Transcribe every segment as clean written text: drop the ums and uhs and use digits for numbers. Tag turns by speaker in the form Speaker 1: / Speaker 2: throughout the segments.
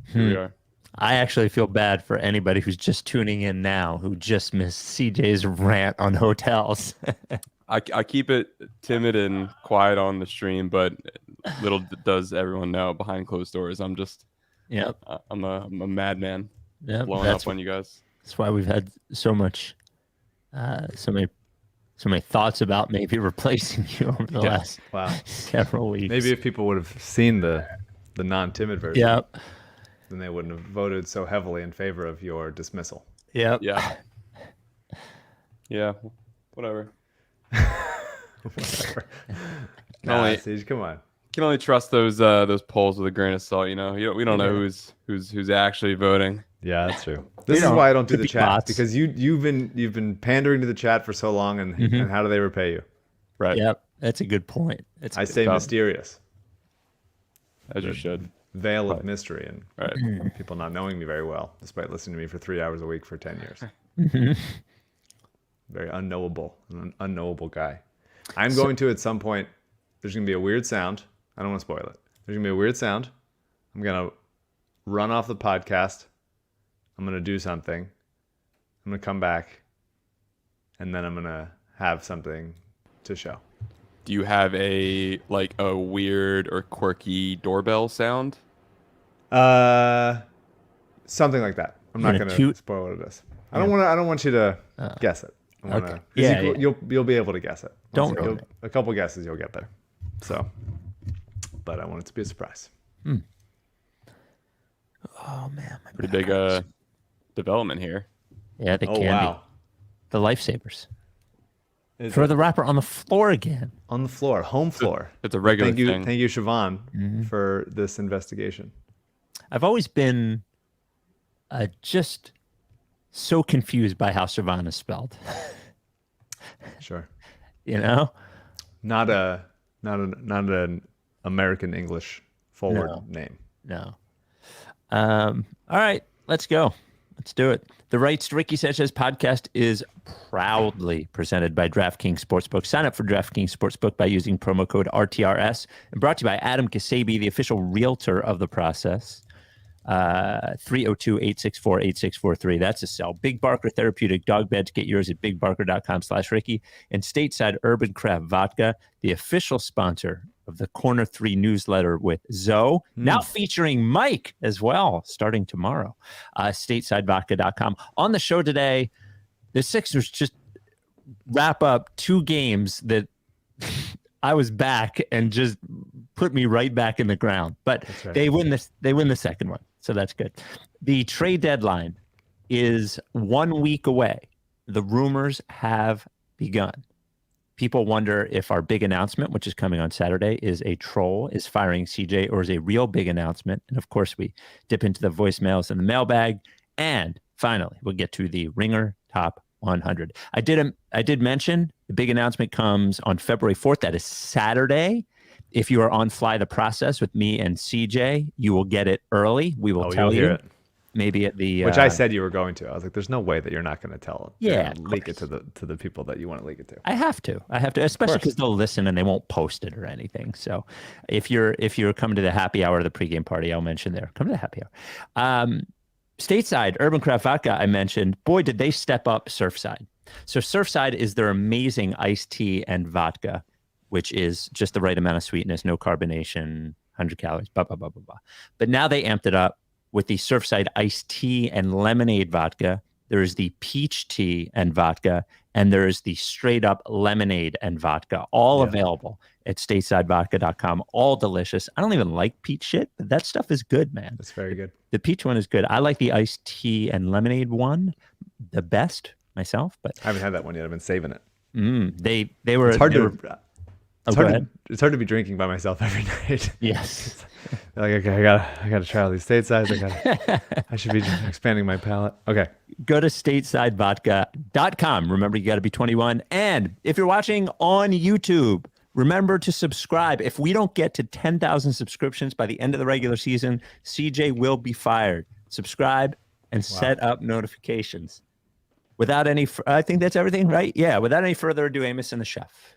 Speaker 1: Here we are.
Speaker 2: I actually feel bad for anybody who's just tuning in now who just missed CJ's rant on hotels.
Speaker 1: I keep it timid and quiet on the stream, but little does everyone know behind closed doors, I'm just,
Speaker 2: Yep.
Speaker 1: I'm a madman.
Speaker 2: Yep.
Speaker 1: Blowing up on you guys.
Speaker 2: That's why we've had so many thoughts about maybe replacing you over the last several weeks.
Speaker 3: Maybe if people would have seen the non-timid version,
Speaker 2: Yep.
Speaker 3: then they wouldn't have voted so heavily in favor of your dismissal.
Speaker 2: Yep.
Speaker 1: Yeah. Yeah. Whatever.
Speaker 3: Whatever.
Speaker 1: Siege,
Speaker 3: come on.
Speaker 1: Can only trust those polls with a grain of salt. You know, we don't know who's actually voting.
Speaker 3: Yeah, that's true. This is why I don't do the chat, because you've been pandering to the chat for so long, and how do they repay you?
Speaker 1: Right.
Speaker 2: Yep. That's a good point.
Speaker 3: I stay mysterious,
Speaker 1: as you should.
Speaker 3: Veil of mystery, and people not knowing me very well, despite listening to me for 3 hours a week for 10 years. Very unknowable, an unknowable guy. I'm going to, at some point, there's going to be a weird sound. I don't want to spoil it. There's going to be a weird sound. I'm going to run off the podcast. I'm going to do something. I'm going to come back. And then I'm going to have something to show.
Speaker 1: Do you have a weird or quirky doorbell sound?
Speaker 3: Something like that. I'm not going to spoil what it is. I don't want you to guess it. You'll be able to guess it. A couple guesses, you'll get there. So, but I want it to be a surprise.
Speaker 2: Oh man,
Speaker 1: pretty big development here.
Speaker 2: Yeah, they can be. The lifesavers. Throw the wrapper on the floor again.
Speaker 3: On the floor, home floor.
Speaker 1: It's a regular thing.
Speaker 3: Thank you, Siobhan, for this investigation.
Speaker 2: I've always been just so confused by how Siobhan is spelled.
Speaker 3: Sure.
Speaker 2: You know?
Speaker 3: Not an American English forward name.
Speaker 2: No. All right, let's go. Let's do it. The Rights to Ricky Sanchez podcast is proudly presented by DraftKings Sportsbook. Sign up for DraftKings Sportsbook by using promo code RTRS, and brought to you by Adam Ksebe, the official realtor of the process. 302-864-8643. That's a sell. Big Barker Therapeutic Dog Beds. Get yours at bigbarker.com/Ricky. And Stateside Urban Craft Vodka, the official sponsor of the Corner 3 newsletter with Zoe, now featuring Mike as well, starting tomorrow. Statesidevodka.com. On the show today, the Sixers just wrap up 2 games that I was back and just put me right back in the ground. But they win this. They win the second one, so that's good. The trade deadline is 1 week away. The rumors have begun. People wonder if our big announcement, which is coming on Saturday, is a troll, is firing CJ, or is a real big announcement. And of course, we dip into the voicemails and the mailbag. And finally, we'll get to the Ringer Top 100. I did mention the big announcement comes on February 4th. That is Saturday. If you are on Fly the Process with me and CJ, you will get it early. We will tell you. It. Maybe at the
Speaker 3: which I said you were going to. I was like, "There's no way that you're not going to tell it.
Speaker 2: Yeah,
Speaker 3: leak it to the people that you want to leak it to."
Speaker 2: I have to, especially because they'll listen and they won't post it or anything. So, if you're coming to the happy hour of the pregame party, I'll mention there. Come to the happy hour. Stateside Urban Craft Vodka, I mentioned. Boy, did they step up Surfside. So Surfside is their amazing iced tea and vodka, which is just the right amount of sweetness, no carbonation, 100 calories, blah, blah, blah, blah, blah. But now they amped it up with the Surfside iced tea and lemonade vodka. There is the peach tea and vodka, and there is the straight up lemonade and vodka, all available at statesidevodka.com. All delicious. I don't even like peach shit, but that stuff is good, man.
Speaker 3: It's very good.
Speaker 2: The peach one is good. I like the iced tea and lemonade one the best myself, but
Speaker 3: I haven't had that one yet. I've been saving it.
Speaker 2: They were.
Speaker 3: It's hard to be drinking by myself every night.
Speaker 2: Yes.
Speaker 3: Like, okay, I gotta try all these statesides. I should be expanding my palate. Okay.
Speaker 2: Go to statesidevodka.com. Remember, you got to be 21. And if you're watching on YouTube, remember to subscribe. If we don't get to 10,000 subscriptions by the end of the regular season, CJ will be fired. Subscribe and set up notifications. Without any, I think that's everything, right? Yeah. Without any further ado, Amos and the chef.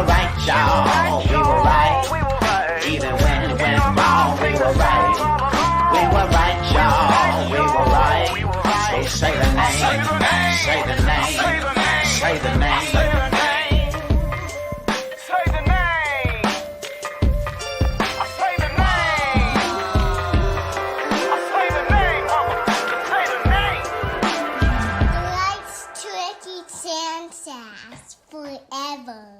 Speaker 4: were right, y'all. We were right. Even when it went wrong, we were right. We were right, y'all. We were right. So say the name. Say the name. Say the name. Say the name. Say the name. I say the name. I say the name. Say the name.
Speaker 5: Likes Tricky Sanchez forever.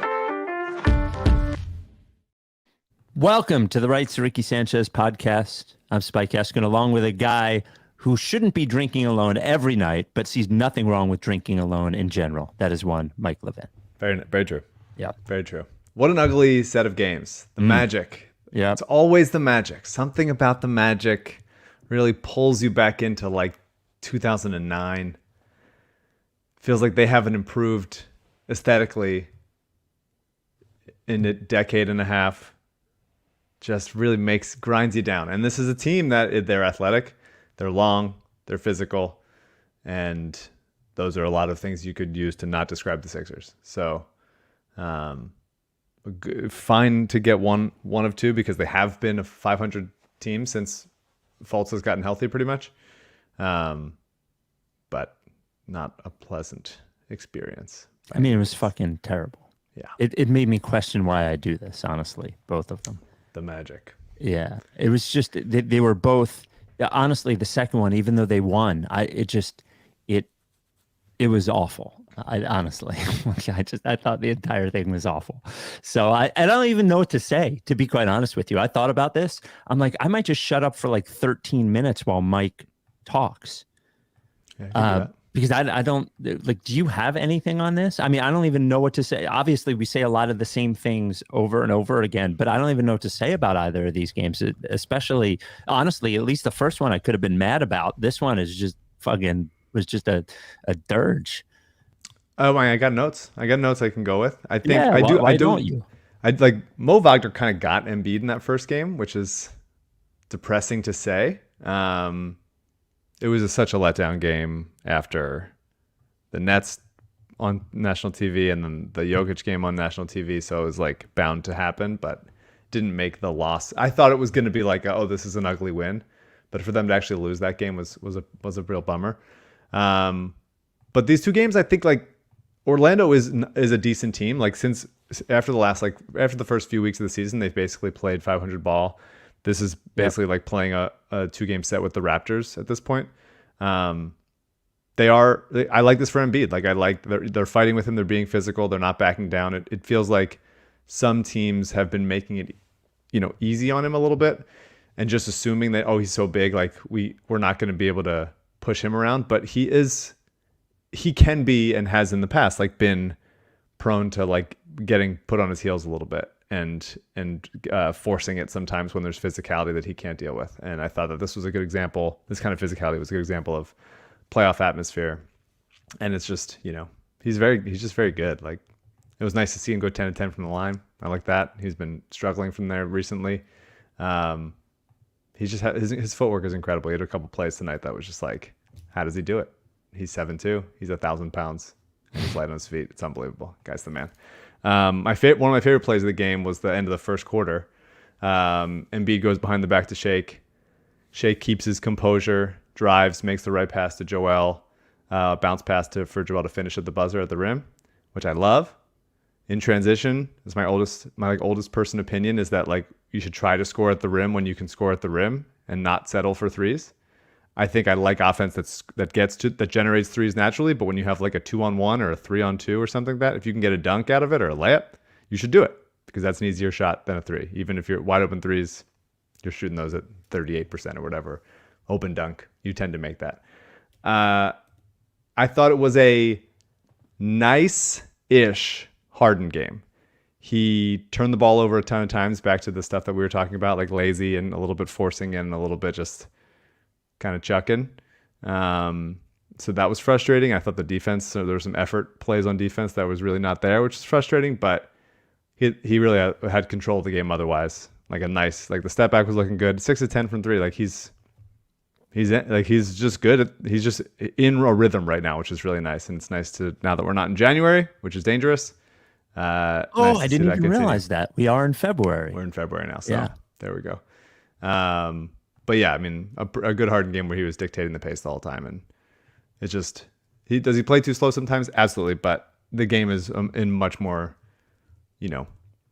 Speaker 2: Welcome to the Rights to Ricky Sanchez podcast. I'm Spike Eskin, along with a guy who shouldn't be drinking alone every night, but sees nothing wrong with drinking alone in general. That is one, Mike Levin.
Speaker 3: Very true.
Speaker 2: Yeah.
Speaker 3: Very true. What an ugly set of games. The magic.
Speaker 2: Yeah.
Speaker 3: It's always the magic. Something about the magic really pulls you back into like 2009. Feels like they haven't improved aesthetically in a decade and a half. Just really grinds you down. And this is a team that they're athletic, they're long, they're physical, and those are a lot of things you could use to not describe the Sixers. So fine to get one of two, because they have been a 500 team since Fultz has gotten healthy pretty much. But not a pleasant experience.
Speaker 2: I mean, it was fucking terrible.
Speaker 3: Yeah.
Speaker 2: It made me question why I do this, honestly, both of them.
Speaker 3: The magic.
Speaker 2: Yeah. It was just, they were both, honestly, the second one, even though they won, it was awful. I honestly, I thought the entire thing was awful. So I don't even know what to say, to be quite honest with you. I thought about this. I'm like, I might just shut up for like 13 minutes while Mike talks.
Speaker 3: Yeah,
Speaker 2: because I don't, like, do you have anything on this? I mean, I don't even know what to say. Obviously, we say a lot of the same things over and over again, but I don't even know what to say about either of these games, especially, honestly, at least the first one I could have been mad about. This one is just was just a dirge.
Speaker 3: Oh, I got notes. I can go with. I think
Speaker 2: Yeah, why don't you?
Speaker 3: I'd like Mo Wagner kind of got Embiid in that first game, which is depressing to say. It was such a letdown game after the Nets on national TV and then the Jokic game on national TV. So it was like bound to happen, but didn't make the loss. I thought it was going to be like, oh, this is an ugly win, but for them to actually lose that game was a real bummer. But these two games, I think like Orlando is a decent team. Like since after the first few weeks of the season, they've basically played 500 ball. This is basically like playing a 2-game set with the Raptors at this point. I like this for Embiid. Like they're fighting with him. They're being physical. They're not backing down. It feels like some teams have been making it, easy on him a little bit and just assuming that, oh, he's so big. Like we're not going to be able to push him around, but he can be, and has in the past, like been prone to like getting put on his heels a little bit. And forcing it sometimes when there's physicality that he can't deal with. And I thought that this was a good example. This kind of physicality was a good example of playoff atmosphere. And it's just, he's just very good. Like it was nice to see him go 10-10 from the line. I like that. He's been struggling from there recently. He's just his footwork is incredible. He had a couple plays tonight that was just like, how does he do it? He's 7'2". He's 1,000 pounds. And he's light on his feet. It's unbelievable. Guy's the man. One of my favorite plays of the game was the end of the first quarter. Embiid goes behind the back to Shake. Shake keeps his composure, drives, makes the right pass to Joel, bounce pass for Joel to finish at the buzzer at the rim, which I love. In transition, is my oldest person opinion is that like you should try to score at the rim when you can score at the rim and not settle for threes. I think I like offense that generates threes naturally, but when you have like a 2-on-1 or a 3-on-2 or something like that, if you can get a dunk out of it or a layup, you should do it because that's an easier shot than a three. Even if you're wide open threes, you're shooting those at 38% or whatever. Open dunk, you tend to make that. I thought it was a nice-ish Harden game. He turned the ball over a ton of times, back to the stuff that we were talking about, like lazy and a little bit forcing and a little bit just kind of chucking. So that was frustrating. I thought the defense, so there were some effort plays on defense that was really not there, which is frustrating, but he really had control of the game otherwise. Like the step back was looking good. 6 of 10 from 3. Like he's just good. He's just in a rhythm right now, which is really nice. And it's nice to, now that we're not in January, which is dangerous,
Speaker 2: I
Speaker 3: nice to see
Speaker 2: didn't
Speaker 3: that
Speaker 2: even
Speaker 3: continue.
Speaker 2: realize that. We are in February.
Speaker 3: We're in February now, so
Speaker 2: Yeah.
Speaker 3: there we go. But yeah, I mean, a good Harden game where he was dictating the pace the whole time, and it's just does he play too slow sometimes? Absolutely, but the game is in much more,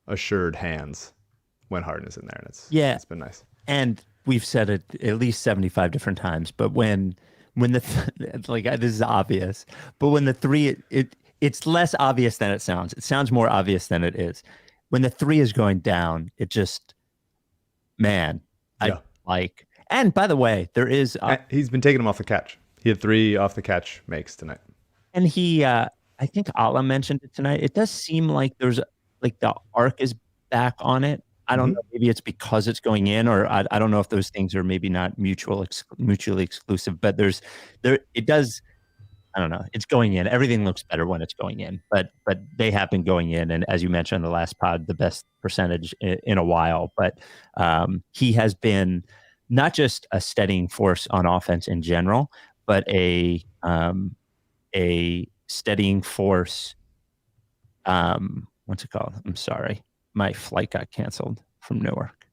Speaker 3: assured hands when Harden is in there, and it's been nice.
Speaker 2: And we've said it at least 75 different times, but when this is obvious, but when the three, it's less obvious than it sounds. It sounds more obvious than it is. When the three is going down, it just, man,
Speaker 3: Yeah.
Speaker 2: and by the way, there is,
Speaker 3: He's been taking them off the catch. He had 3 off the catch makes tonight.
Speaker 2: and he, I think Allah mentioned it tonight. It does seem like there's the arc is back on it. I don't know. Maybe it's because it's going in, or I don't know if those things are maybe not mutually exclusive. But it does. I don't know. It's going in. Everything looks better when it's going in. But they have been going in, and as you mentioned in the last pod, the best percentage in a while. But he has been not just a steadying force on offense in general, but a steadying force. What's it called? I'm sorry. My flight got canceled from Newark.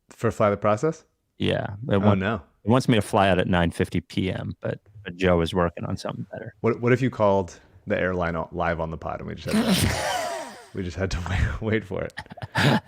Speaker 3: For Fly the Process?
Speaker 2: Yeah.
Speaker 3: No.
Speaker 2: It wants me to fly out at 9:50 p.m., but Joe is working on something better.
Speaker 3: What if you called the airline live on the pod and we just had to wait for it,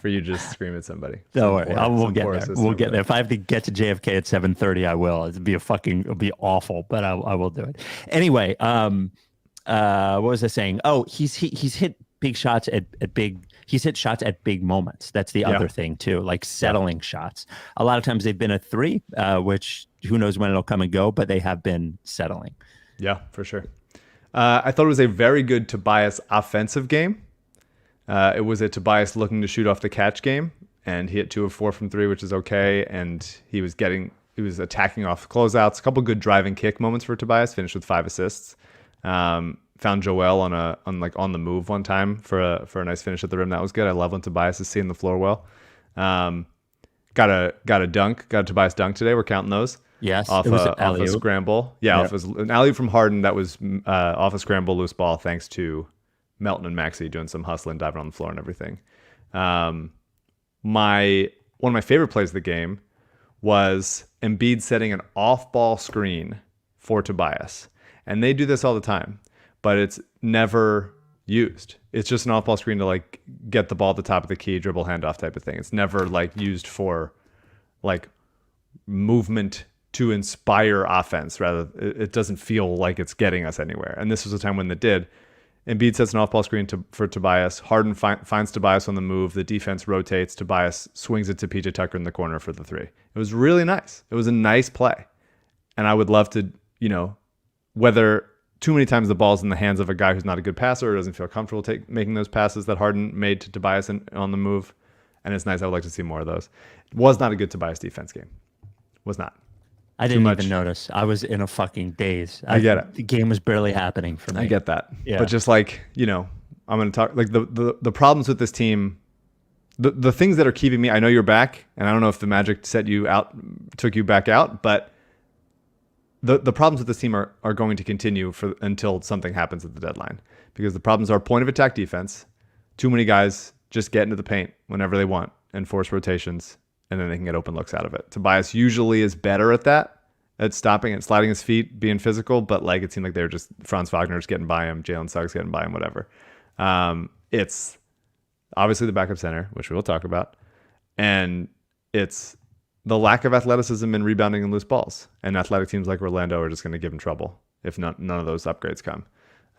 Speaker 3: for you to just scream at somebody?
Speaker 2: Don't worry, we'll get there. We'll get there. If I have to get to JFK at 7:30, I will. It'll be awful, but I will do it anyway. What was I saying? Oh, he's hit big shots at big. He's hit shots at big moments. That's the other thing too, like settling shots. A lot of times they've been a 3, which who knows when it'll come and go, but they have been settling.
Speaker 3: Yeah, for sure. I thought it was a very good Tobias offensive game. It was a Tobias looking to shoot off the catch game, and he hit 2 of 4 from 3, which is okay. And he was attacking off closeouts. A couple good driving kick moments for Tobias. Finished with 5 assists. Found Joel on the move one time for a nice finish at the rim. That was good. I love when Tobias is seeing the floor well. Got a dunk. Got a Tobias dunk today. We're counting those.
Speaker 2: Yes,
Speaker 3: off a scramble. Yeah,
Speaker 2: Yep.
Speaker 3: off an alley from Harden that was off a scramble loose ball, thanks to Melton and Maxey doing some hustling, diving on the floor and everything. One of my favorite plays of the game was Embiid setting an off-ball screen for Tobias. And they do this all the time, but it's never used. It's just an off-ball screen to get the ball at the top of the key, dribble handoff type of thing. It's never used for movement to inspire offense. Rather, it doesn't feel like it's getting us anywhere. And this was a time when it did. Embiid sets an off-ball screen for Tobias. Harden finds Tobias on the move. The defense rotates. Tobias swings it to PJ Tucker in the corner for the 3. It was really nice. It was a nice play. And I would love to, whether too many times the ball's in the hands of a guy who's not a good passer or doesn't feel comfortable making those passes that Harden made to Tobias on the move. And it's nice. I would like to see more of those. It was not a good Tobias defense game. Was not.
Speaker 2: I didn't even notice. I was in a fucking daze.
Speaker 3: I get it.
Speaker 2: The game was barely happening for me.
Speaker 3: I get that.
Speaker 2: Yeah.
Speaker 3: But just I'm going to talk the problems with this team, the things that are keeping me. I know you're back, and I don't know if the Magic took you back out, but the problems with this team are going to continue until something happens at the deadline, because the problems are point of attack defense. Too many guys just get into the paint whenever they want and force rotations, and then they can get open looks out of it. Tobias usually is better at that, at stopping and sliding his feet, being physical, but it seemed like they were just Franz Wagner's getting by him, Jalen Suggs getting by him, whatever. It's obviously the backup center, which we will talk about, and it's the lack of athleticism in rebounding and loose balls. And athletic teams like Orlando are just going to give him trouble if none of those upgrades come.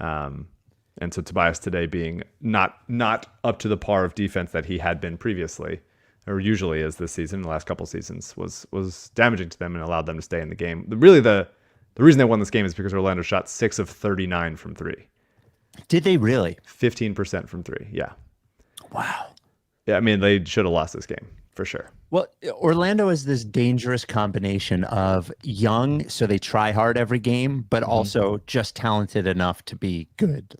Speaker 3: And so Tobias today being not up to the par of defense that he had been previously, or usually is this season, the last couple seasons, was damaging to them and allowed them to stay in the game. Really, the reason they won this game is because Orlando shot 6 of 39 from 3.
Speaker 2: Did they really?
Speaker 3: 15% from 3, yeah.
Speaker 2: Wow.
Speaker 3: Yeah, I mean, they should have lost this game, for sure.
Speaker 2: Well, Orlando is this dangerous combination of young, so they try hard every game, but also just talented enough to be good.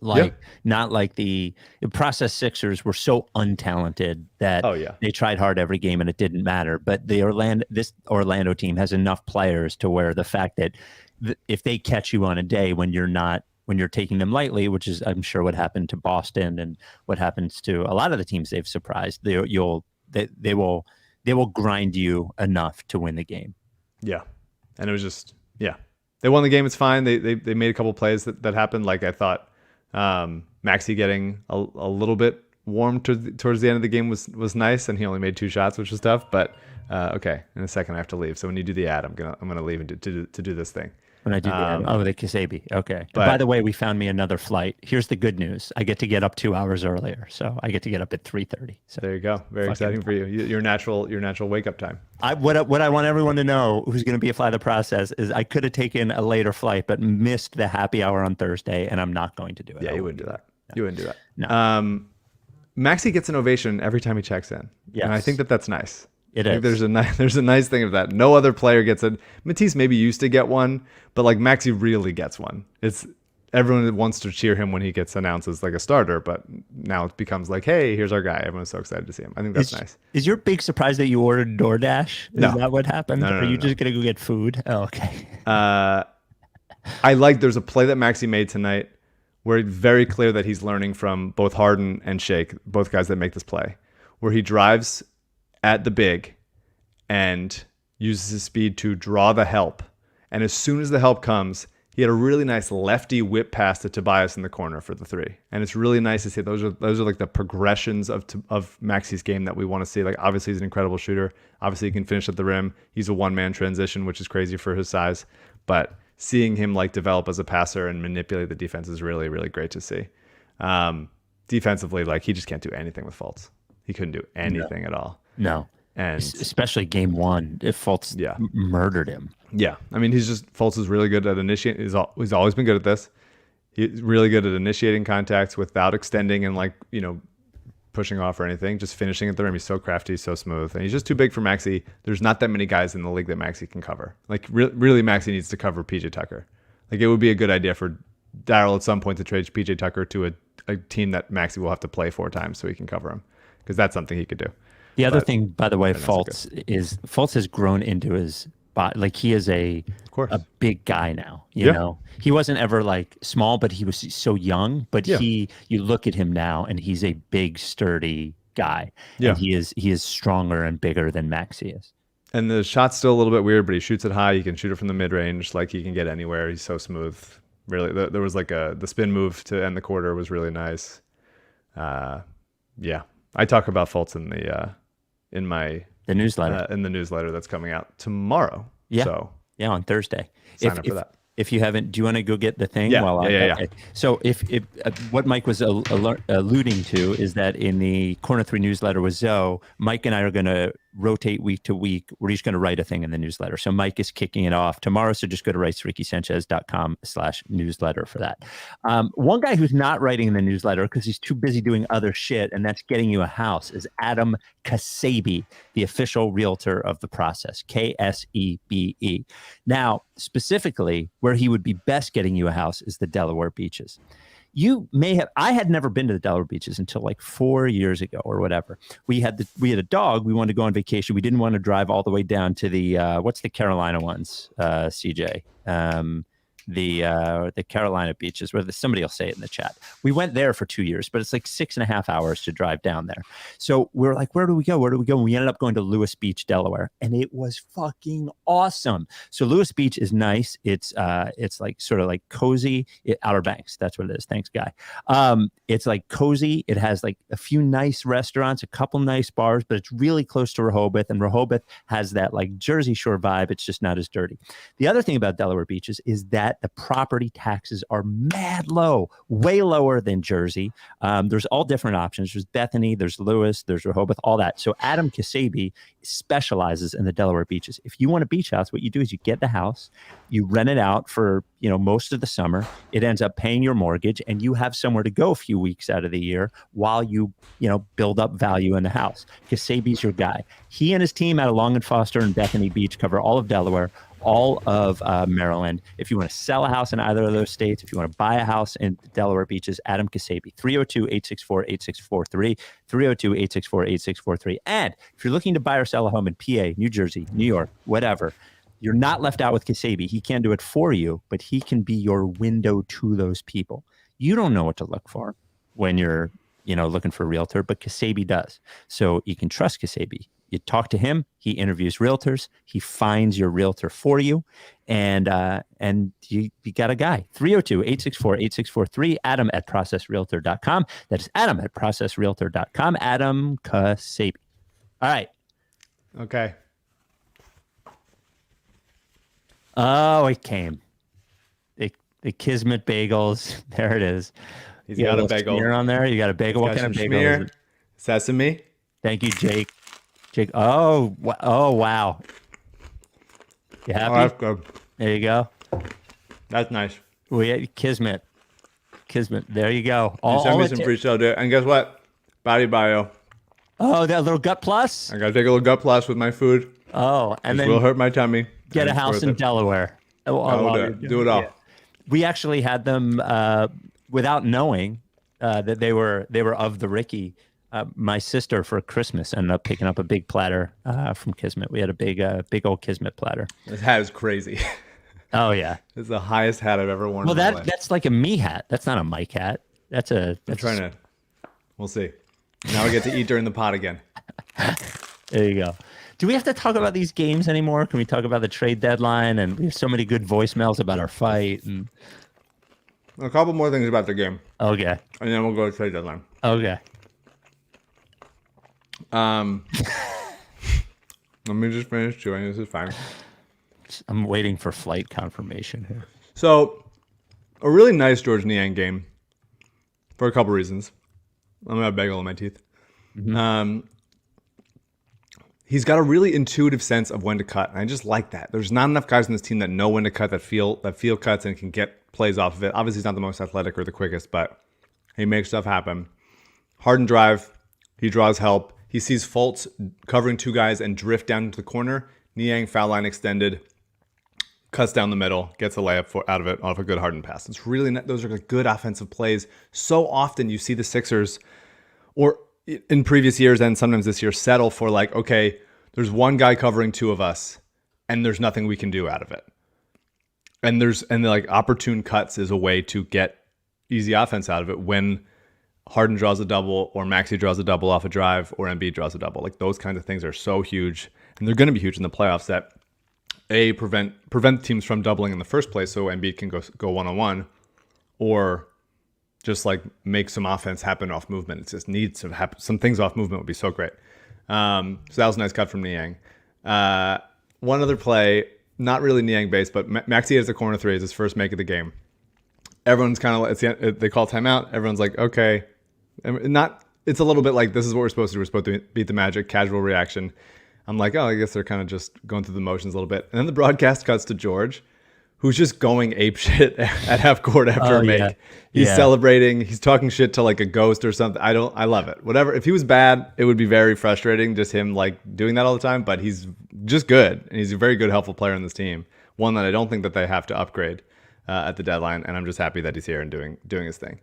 Speaker 2: Not like the process Sixers were so untalented that they tried hard every game and it didn't matter. But this Orlando team has enough players to where the fact that if they catch you on a day when you're not when you're taking them lightly, which is I'm sure what happened to Boston and what happens to a lot of the teams they've surprised. They will grind you enough to win the game.
Speaker 3: Yeah, and it was just they won the game. It's fine. They made a couple plays that happened. Like I thought, Maxey getting a little bit warm towards the end of the game was nice, and he only made 2 shots, which was tough. But okay, in a second I have to leave. So when you do the ad, I'm gonna leave and to do this thing.
Speaker 2: When I do the Ksebe. Okay. But, by the way, we found me another flight. Here's the good news. I get to get up 2 hours earlier. So I get to get up at 3:30. So
Speaker 3: there you go. Very exciting for you. Your natural wake up time.
Speaker 2: What I want everyone to know who's going to be a fly the process is I could have taken a later flight, but missed the happy hour on Thursday, and I'm not going to do it.
Speaker 3: Yeah, you wouldn't do that. No. You wouldn't do that.
Speaker 2: No.
Speaker 3: Maxey gets an ovation every time he checks in.
Speaker 2: Yes.
Speaker 3: And I think that's nice.
Speaker 2: It is.
Speaker 3: There's a nice thing of that. No other player gets it. Matisse maybe used to get one, but like Maxey really gets one. It's everyone wants to cheer him when he gets announced as like a starter, but now it becomes like, hey, here's our guy. Everyone's so excited to see him. I think that's nice.
Speaker 2: Is your big surprise that you ordered DoorDash? Is that what happened?
Speaker 3: No,
Speaker 2: Are you just gonna go get food? Oh, okay.
Speaker 3: There's a play that Maxey made tonight where it's very clear that he's learning from both Harden and Shake, both guys that make this play, where he drives at the big and uses his speed to draw the help. And as soon as the help comes, he had a really nice lefty whip pass to Tobias in the corner for the 3. And it's really nice to see. Those are like the progressions of Maxey's game that we want to see. Like obviously he's an incredible shooter. Obviously he can finish at the rim. He's a one-man transition, which is crazy for his size. But seeing him like develop as a passer and manipulate the defense is really, really great to see. Defensively, like he just can't do anything with Fultz. He couldn't do anything at all.
Speaker 2: No. And especially game 1, if Fultz murdered him.
Speaker 3: Yeah. I mean, Fultz is really good at initiating. He's always been good at this. He's really good at initiating contacts without extending and pushing off or anything, just finishing at the rim. He's so crafty, so smooth. And he's just too big for Maxey. There's not that many guys in the league that Maxey can cover. Like really Maxey needs to cover PJ Tucker. Like it would be a good idea for Daryl at some point to trade PJ Tucker to a team that Maxey will have to play 4 times so he can cover him, because that's something he could do.
Speaker 2: The other thing, by the way, Fultz has grown into his body. Like he is a big guy now. You know, he wasn't ever like small, but he was so young. But you look at him now, and he's a big, sturdy guy. Yeah, and he is stronger and bigger than Maxey is.
Speaker 3: And the shot's still a little bit weird, but he shoots it high. He can shoot it from the mid range. Like he can get anywhere. He's so smooth. Really, there was like the spin move to end the quarter was really nice. I talk about Fultz in the
Speaker 2: newsletter
Speaker 3: in the newsletter that's coming out tomorrow.
Speaker 2: On Thursday.
Speaker 3: Sign up for that.
Speaker 2: If you haven't, do you want to go get the thing?
Speaker 3: Yeah.
Speaker 2: So if what Mike was alluding to is that in the Corner 3 newsletter with Zoe, Mike and I are going to rotate week to week. We're each going to write a thing in the newsletter. So Mike is kicking it off tomorrow. So just go to writesrickysanchez.com/newsletter for that. One guy who's not writing in the newsletter because he's too busy doing other shit, and that's getting you a house, is Adam Ksebe, the official realtor of the process, Ksebe. Now, specifically, where he would be best getting you a house is the Delaware beaches. I had never been to the Delaware beaches until like 4 years ago or whatever. We had a dog. We wanted to go on vacation. We didn't want to drive all the way down to the what's the Carolina ones, CJ? The Carolina beaches, where somebody will say it in the chat. We went there for 2 years, but it's like 6.5 hours to drive down there. So we were like, where do we go? And we ended up going to Lewis Beach, Delaware, and it was fucking awesome. So Lewis Beach is nice. It's like sort of like cozy. Outer Banks, that's what it is. Thanks, guy. It's like cozy. It has like a few nice restaurants, a couple nice bars, but it's really close to Rehoboth, and Rehoboth has that like Jersey Shore vibe. It's just not as dirty. The other thing about Delaware beaches is that the property taxes are mad low, way lower than Jersey. There's all different options. There's Bethany, there's Lewis, there's Rehoboth, all that. So Adam Ksebe specializes in the Delaware beaches. If you want a beach house, what you do is you get the house, you rent it out for most of the summer. It ends up paying your mortgage, and you have somewhere to go a few weeks out of the year while you build up value in the house. Ksebe's your guy. He and his team out of Long and Foster and Bethany Beach cover all of Delaware, all of Maryland. If you want to sell a house in either of those states, if you want to buy a house in Delaware beaches, Adam Ksebe, 302-864-8643, 302-864-8643. And if you're looking to buy or sell a home in PA, New Jersey, New York, whatever, You're not left out with Ksebe. He can do it for you, but he can be your window to those people. You don't know what to look for when you're, looking for a realtor, but Ksebe does. So you can trust Ksebe. You talk to him. He interviews realtors. He finds your realtor for you, and you got a guy. 302-864-8643. Adam at processrealtor.com. That is Adam at processrealtor.com. Adam Ksebe. All right.
Speaker 3: Okay.
Speaker 2: Oh, it came. The Kismet bagels. There it is.
Speaker 3: He's got a bagel
Speaker 2: smear on there. You got a bagel. What kind of bagel is it?
Speaker 3: Sesame.
Speaker 2: Thank you, Jake. Jake. Oh, wow. You happy?
Speaker 3: Oh, that's good.
Speaker 2: There you go.
Speaker 3: That's nice.
Speaker 2: We had Kismet. There you go.
Speaker 3: You sent me some free stuff, dude. And guess what? Body bio.
Speaker 2: Oh, that little Gut Plus?
Speaker 3: I got to take a little Gut Plus with my food.
Speaker 2: Oh, and
Speaker 3: This
Speaker 2: then
Speaker 3: will hurt my tummy.
Speaker 2: get a house in Delaware.
Speaker 3: Do it all.
Speaker 2: Yeah. We actually had them without knowing that they were of the Ricky. My sister for Christmas ended up picking up a big platter from Kismet. We had a big old Kismet platter.
Speaker 3: This hat is crazy.
Speaker 2: Oh yeah,
Speaker 3: This is the highest hat I've ever worn.
Speaker 2: well
Speaker 3: in my life.
Speaker 2: that's like a me hat. That's not a Mike hat. That's
Speaker 3: I'm trying to. We'll see. Now I get to eat during the pod again.
Speaker 2: There you go. Do we have to talk about these games anymore? Can we talk about the trade deadline? And we have so many good voicemails about our fight. And
Speaker 3: A couple more things about the game,
Speaker 2: okay,
Speaker 3: and then we'll go to trade deadline.
Speaker 2: okay.
Speaker 3: Let me just finish chewing. This is fine.
Speaker 2: I'm waiting for flight confirmation here.
Speaker 3: So, a really nice George Niang game for a couple reasons. I'm gonna have a bagel in my teeth. He's got a really intuitive sense of when to cut, and I just like that. There's not enough guys on this team that know when to cut, that feel cuts, and can get plays off of it. Obviously, he's not the most athletic or the quickest, but he makes stuff happen. Harden drive, he draws help. He sees Fultz covering two guys and drift down into the corner. Niang foul line extended, cuts down the middle, gets a layup out of it off a good Harden pass. It's really those are good offensive plays. So often you see the Sixers, or in previous years and sometimes this year, settle for like, okay, there's one guy covering two of us, and there's nothing we can do out of it. And like opportune cuts is a way to get easy offense out of it when Harden draws a double, or Maxey draws a double off a drive, or Embiid draws a double. Like those kinds of things are so huge, and they're going to be huge in the playoffs. That prevent teams from doubling in the first place, so Embiid can go one-on-one, or just like make some offense happen off movement. It just needs to happen. Some things off movement would be so great. So that was a nice cut from Niang. One other play, not really Niang based, but Maxey has a corner three. It's his first make of the game. Everyone's kind of they call timeout. Everyone's like, okay, it's a little bit like, this is what we're supposed to do. We're supposed to beat the Magic. Casual reaction. I'm like, oh, I guess they're kind of just going through the motions a little bit. And then the broadcast cuts to George, who's just going apeshit at half court after a make.
Speaker 2: Yeah.
Speaker 3: He's celebrating. He's talking shit to like a ghost or something. I love it. Whatever. If he was bad, it would be very frustrating, just him like doing that all the time. But he's just good, and he's a very good, helpful player in this team. One that I don't think that they have to upgrade at the deadline. And I'm just happy that he's here and doing his thing.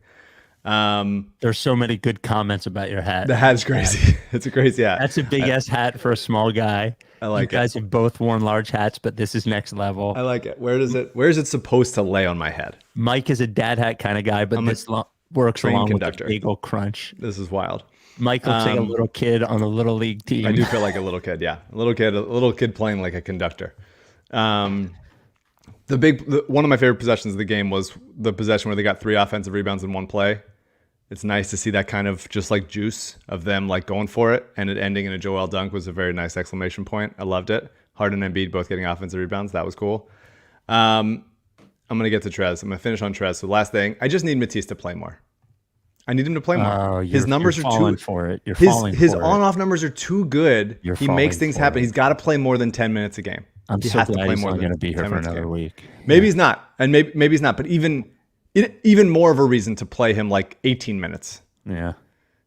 Speaker 2: There's so many good comments about your hat.
Speaker 3: The hat is crazy. It's a crazy hat.
Speaker 2: That's a big ass hat for a small guy.
Speaker 3: I like
Speaker 2: you guys have both worn large hats, but this is next level.
Speaker 3: I like it. Where is it supposed to lay on my head?
Speaker 2: Mike is a dad hat kind of guy, but this works along
Speaker 3: conductor.
Speaker 2: with the bagel crunch.
Speaker 3: This is wild.
Speaker 2: Mike looks like a little kid on a little league team.
Speaker 3: I do feel like a little kid. Yeah, a little kid playing like a conductor. One of my favorite possessions of the game was the possession where they got 3 offensive rebounds in one play. It's nice to see that kind of just like juice of them like going for it, and it ending in a Joel dunk was a very nice exclamation point. I loved it. Harden and Embiid both getting offensive rebounds. That was cool. I'm going to get to Trez. I'm going to finish on Trez. So last thing, I just need Matisse to play more. I need him to play more. His numbers are too
Speaker 2: for it.
Speaker 3: His on-off numbers are too good. He makes things happen. He's got to play more than 10 minutes a game.
Speaker 2: I'm so glad he's not going to be here for another week.
Speaker 3: Maybe he's not, and maybe he's not. But even more of a reason to play him like 18 minutes.
Speaker 2: Yeah.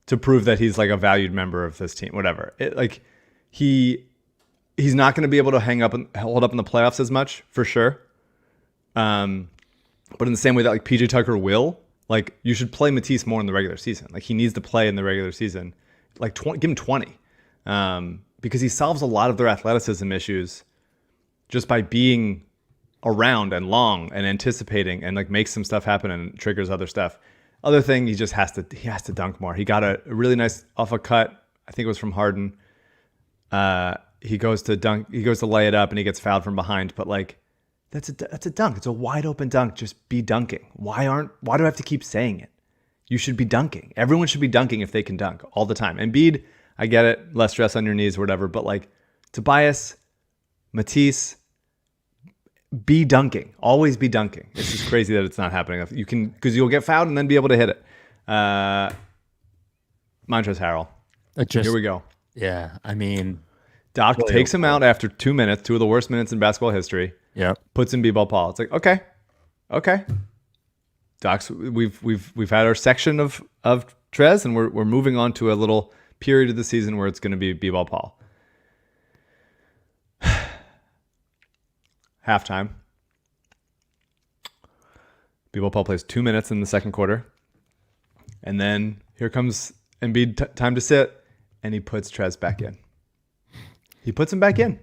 Speaker 3: To prove that he's like a valued member of this team, whatever. He's not going to be able to hold up in the playoffs as much, for sure. But in the same way that like PJ Tucker will, like you should play Matisse more in the regular season. Like he needs to play in the regular season. Like give him 20. Because he solves a lot of their athleticism issues just by being around and long and anticipating and like makes some stuff happen and triggers other stuff. Other thing, he has to dunk more. He got a really nice off a cut. I think it was from Harden. He goes to dunk. He goes to lay it up and he gets fouled from behind. But like, that's a dunk. It's a wide open dunk. Just be dunking. Why do I have to keep saying it? You should be dunking. Everyone should be dunking if they can dunk all the time. Embiid, I get it. Less stress on your knees or whatever. But like Tobias, Matisse, be dunking. Always be dunking. It's just crazy that it's not happening. You can, because you'll get fouled and then be able to hit it. Montrezl Harrell. Here we go.
Speaker 2: Yeah, I mean,
Speaker 3: Doc takes him out after 2 minutes, 2 of the worst minutes in basketball history.
Speaker 2: Yeah.
Speaker 3: Puts in B-ball Paul. It's like, okay. Doc's, we've had our section of Trez, and we're moving on to a little period of the season where it's going to be B-ball Paul. Halftime. B-ball Paul plays 2 minutes in the second quarter. And then here comes Embiid, time to sit, and he puts Trez back in. He puts him back in.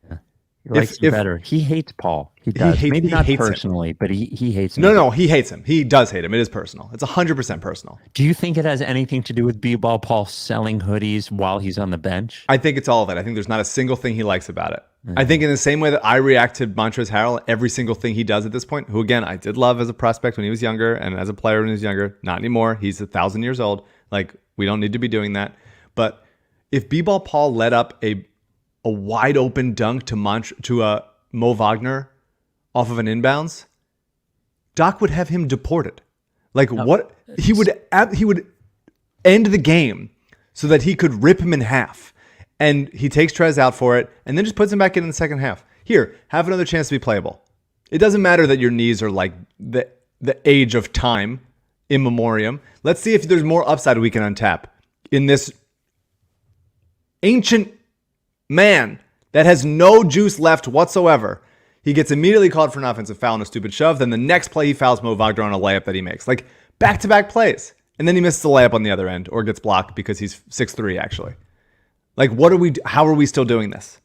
Speaker 2: Yeah. He likes him better. He hates Paul. He does. Maybe not personally, but he hates him.
Speaker 3: No, he hates him. He does hate him. It is personal. It's 100% personal.
Speaker 2: Do you think it has anything to do with B-ball Paul selling hoodies while he's on the bench?
Speaker 3: I think it's all of it. I think there's not a single thing he likes about it. Mm-hmm. I think in the same way that I react to Montrezl Harrell, every single thing he does at this point, who again, I did love as a prospect when he was younger and as a player when he was younger, not anymore. He's 1,000 years old. Like, we don't need to be doing that. But if B-ball Paul let up a wide open dunk to Mo Wagner off of an inbounds, Doc would have him deported. Like what? He would end the game so that he could rip him in half. And he takes Trez out for it and then just puts him back in the second half. Here, have another chance to be playable. It doesn't matter that your knees are like the age of time, in memoriam. Let's see if there's more upside we can untap in this ancient man that has no juice left whatsoever. He gets immediately called for an offensive foul and a stupid shove. Then the next play, he fouls Mo Wagner on a layup that he makes. Like, back-to-back plays. And then he misses the layup on the other end or gets blocked because he's 6'3", actually. Like, how are we still doing this?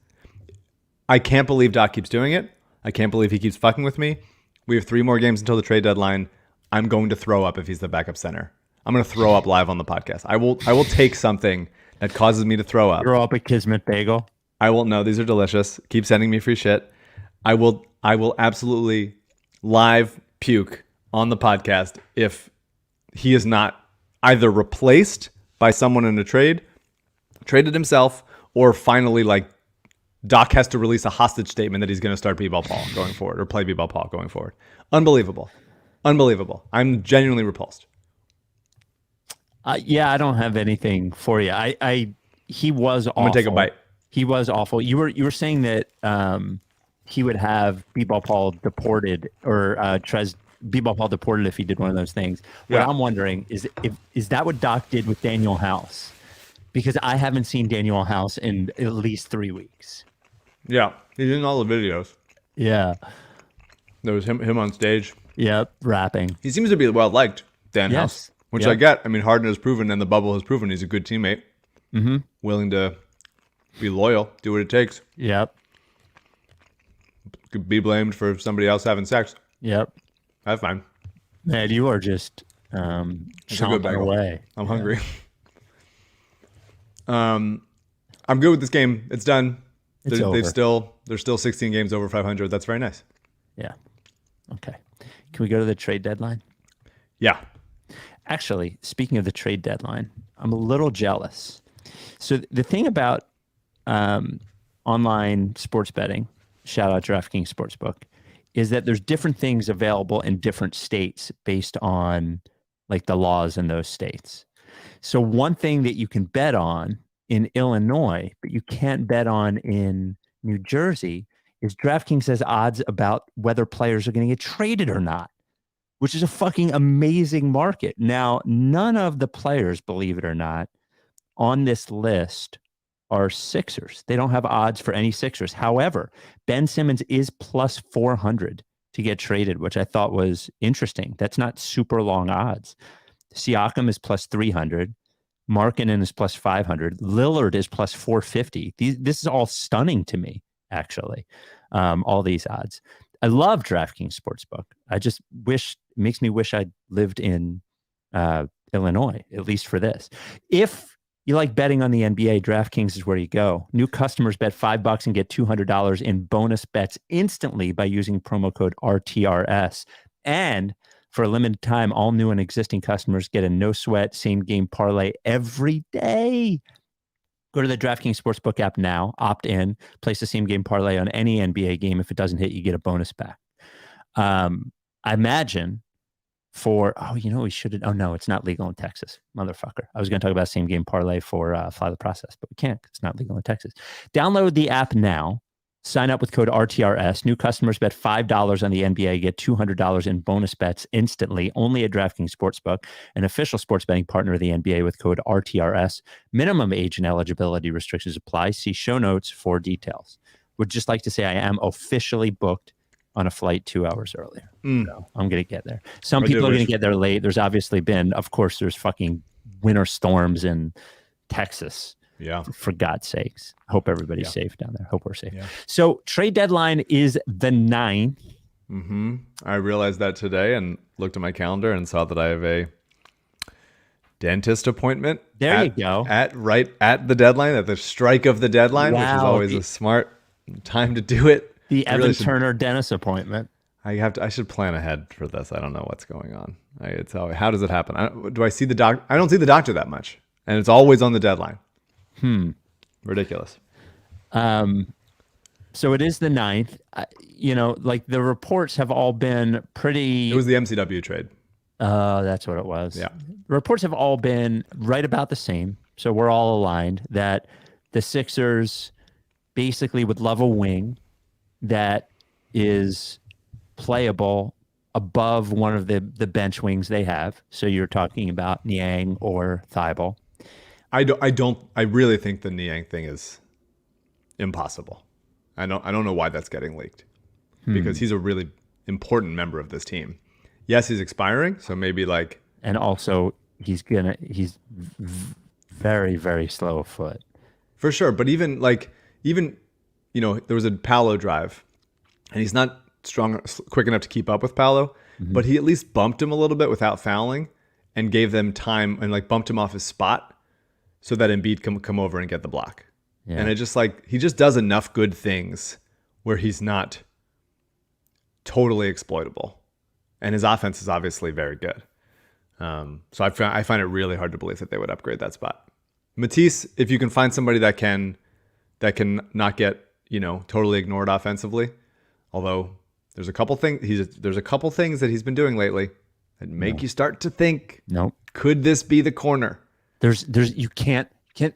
Speaker 3: I can't believe Doc keeps doing it. I can't believe he keeps fucking with me. We have 3 more games until the trade deadline. I'm going to throw up if he's the backup center. I'm going to throw up live on the podcast. I will take something that causes me to throw up.
Speaker 2: Throw up a Kismet bagel.
Speaker 3: I will. No, these are delicious. Keep sending me free shit. I will absolutely live puke on the podcast if he is not either replaced by someone in a traded himself, or finally like Doc has to release a hostage statement that he's going to start B-ball Paul going forward or play B-ball Paul going forward. Unbelievable. I'm genuinely repulsed.
Speaker 2: Yeah, I don't have anything for you. He was awful.
Speaker 3: I'm gonna take a bite.
Speaker 2: He was awful. You were saying that he would have B-ball Paul deported or Trez B-ball Paul deported if he did one of those things. What I'm wondering is that what Doc did with Daniel House? Because I haven't seen Daniel House in at least 3 weeks.
Speaker 3: Yeah, he's in all the videos.
Speaker 2: Yeah,
Speaker 3: there was him on stage.
Speaker 2: Yep, rapping.
Speaker 3: He seems to be well liked, Dan House, which I get. I mean, Harden has proven, and the bubble has proven he's a good teammate. Mm-hmm. Willing to be loyal, do what it takes.
Speaker 2: Yep.
Speaker 3: Could be blamed for somebody else having sex.
Speaker 2: Yep.
Speaker 3: That's fine.
Speaker 2: Man, you are just chomping away.
Speaker 3: I'm hungry. I'm good with this game. It's done. There's still 16 games over 500. That's very nice.
Speaker 2: Yeah. Okay. Can we go to the trade deadline?
Speaker 3: Yeah.
Speaker 2: Actually, speaking of the trade deadline, I'm a little jealous. So the thing about online sports betting, shout out DraftKings Sportsbook, is that there's different things available in different states based on like the laws in those states. So one thing that you can bet on in Illinois, but you can't bet on in New Jersey, is DraftKings has odds about whether players are going to get traded or not, which is a fucking amazing market. Now, none of the players, believe it or not, on this list are Sixers. They don't have odds for any Sixers. However, Ben Simmons is plus 400 to get traded, which I thought was interesting. That's not super long odds. Siakam is plus 300. Markkanen is plus 500. Lillard is plus 450. This is all stunning to me, actually. all these odds. I love DraftKings Sportsbook. I just makes me wish I lived in Illinois, at least for this. If you like betting on the NBA, DraftKings is where you go. New customers bet $5 and get $200 in bonus bets instantly by using promo code RTRS. And for a limited time, all new and existing customers get a no-sweat same-game parlay every day. Go to the DraftKings Sportsbook app now, opt in, place the same-game parlay on any NBA game. If it doesn't hit, you get a bonus back. I imagine we should have. Oh, no, it's not legal in Texas. Motherfucker. I was going to talk about same-game parlay for Fly the Process, but we can't because it's not legal in Texas. Download the app now. Sign up with code RTRS. New customers bet $5 on the NBA, get $200 in bonus bets instantly, only at DraftKings Sportsbook, an official sports betting partner of the NBA with code RTRS. Minimum age and eligibility restrictions apply. See show notes for details. Would just like to say I am officially booked on a flight 2 hours earlier. So I'm going to get there. Some people are going to get there late. There's obviously been, of course, there's fucking winter storms in Texas.
Speaker 3: Yeah.
Speaker 2: For God's sakes. Hope everybody's safe down there. Hope we're safe.
Speaker 3: Yeah.
Speaker 2: So trade deadline is the 9th.
Speaker 3: I realized that today and looked at my calendar and saw that I have a dentist appointment.
Speaker 2: There you go.
Speaker 3: Right at the deadline, at the strike of the deadline, which is always a smart time to do it.
Speaker 2: The Evan Turner dentist appointment.
Speaker 3: I should plan ahead for this. I don't know what's going on. How does it happen? Do I see the doc? I don't see the doctor that much, and it's always on the deadline. Ridiculous.
Speaker 2: So it is the 9th. Like the reports have all been pretty.
Speaker 3: It was the MCW trade.
Speaker 2: That's what it was.
Speaker 3: Yeah.
Speaker 2: Reports have all been right about the same. So we're all aligned that the Sixers basically would love a wing that is playable above one of the bench wings they have. So you're talking about Niang or Thibault.
Speaker 3: I really think the Niang thing is impossible. I don't know why that's getting leaked because he's a really important member of this team. Yes, he's expiring, so maybe like,
Speaker 2: and also he's very, very slow of foot
Speaker 3: for sure. But even there was a Paolo drive and he's not quick enough to keep up with Paolo, but he at least bumped him a little bit without fouling and gave them time and like bumped him off his spot so that Embiid can come over and get the block. Yeah. And it just he just does enough good things where he's not totally exploitable. And his offense is obviously very good. So I find it really hard to believe that they would upgrade that spot. Matisse, if you can find somebody that can not get, totally ignored offensively, although there's a couple things that he's been doing lately that make you start to think, could this be the corner?
Speaker 2: You can't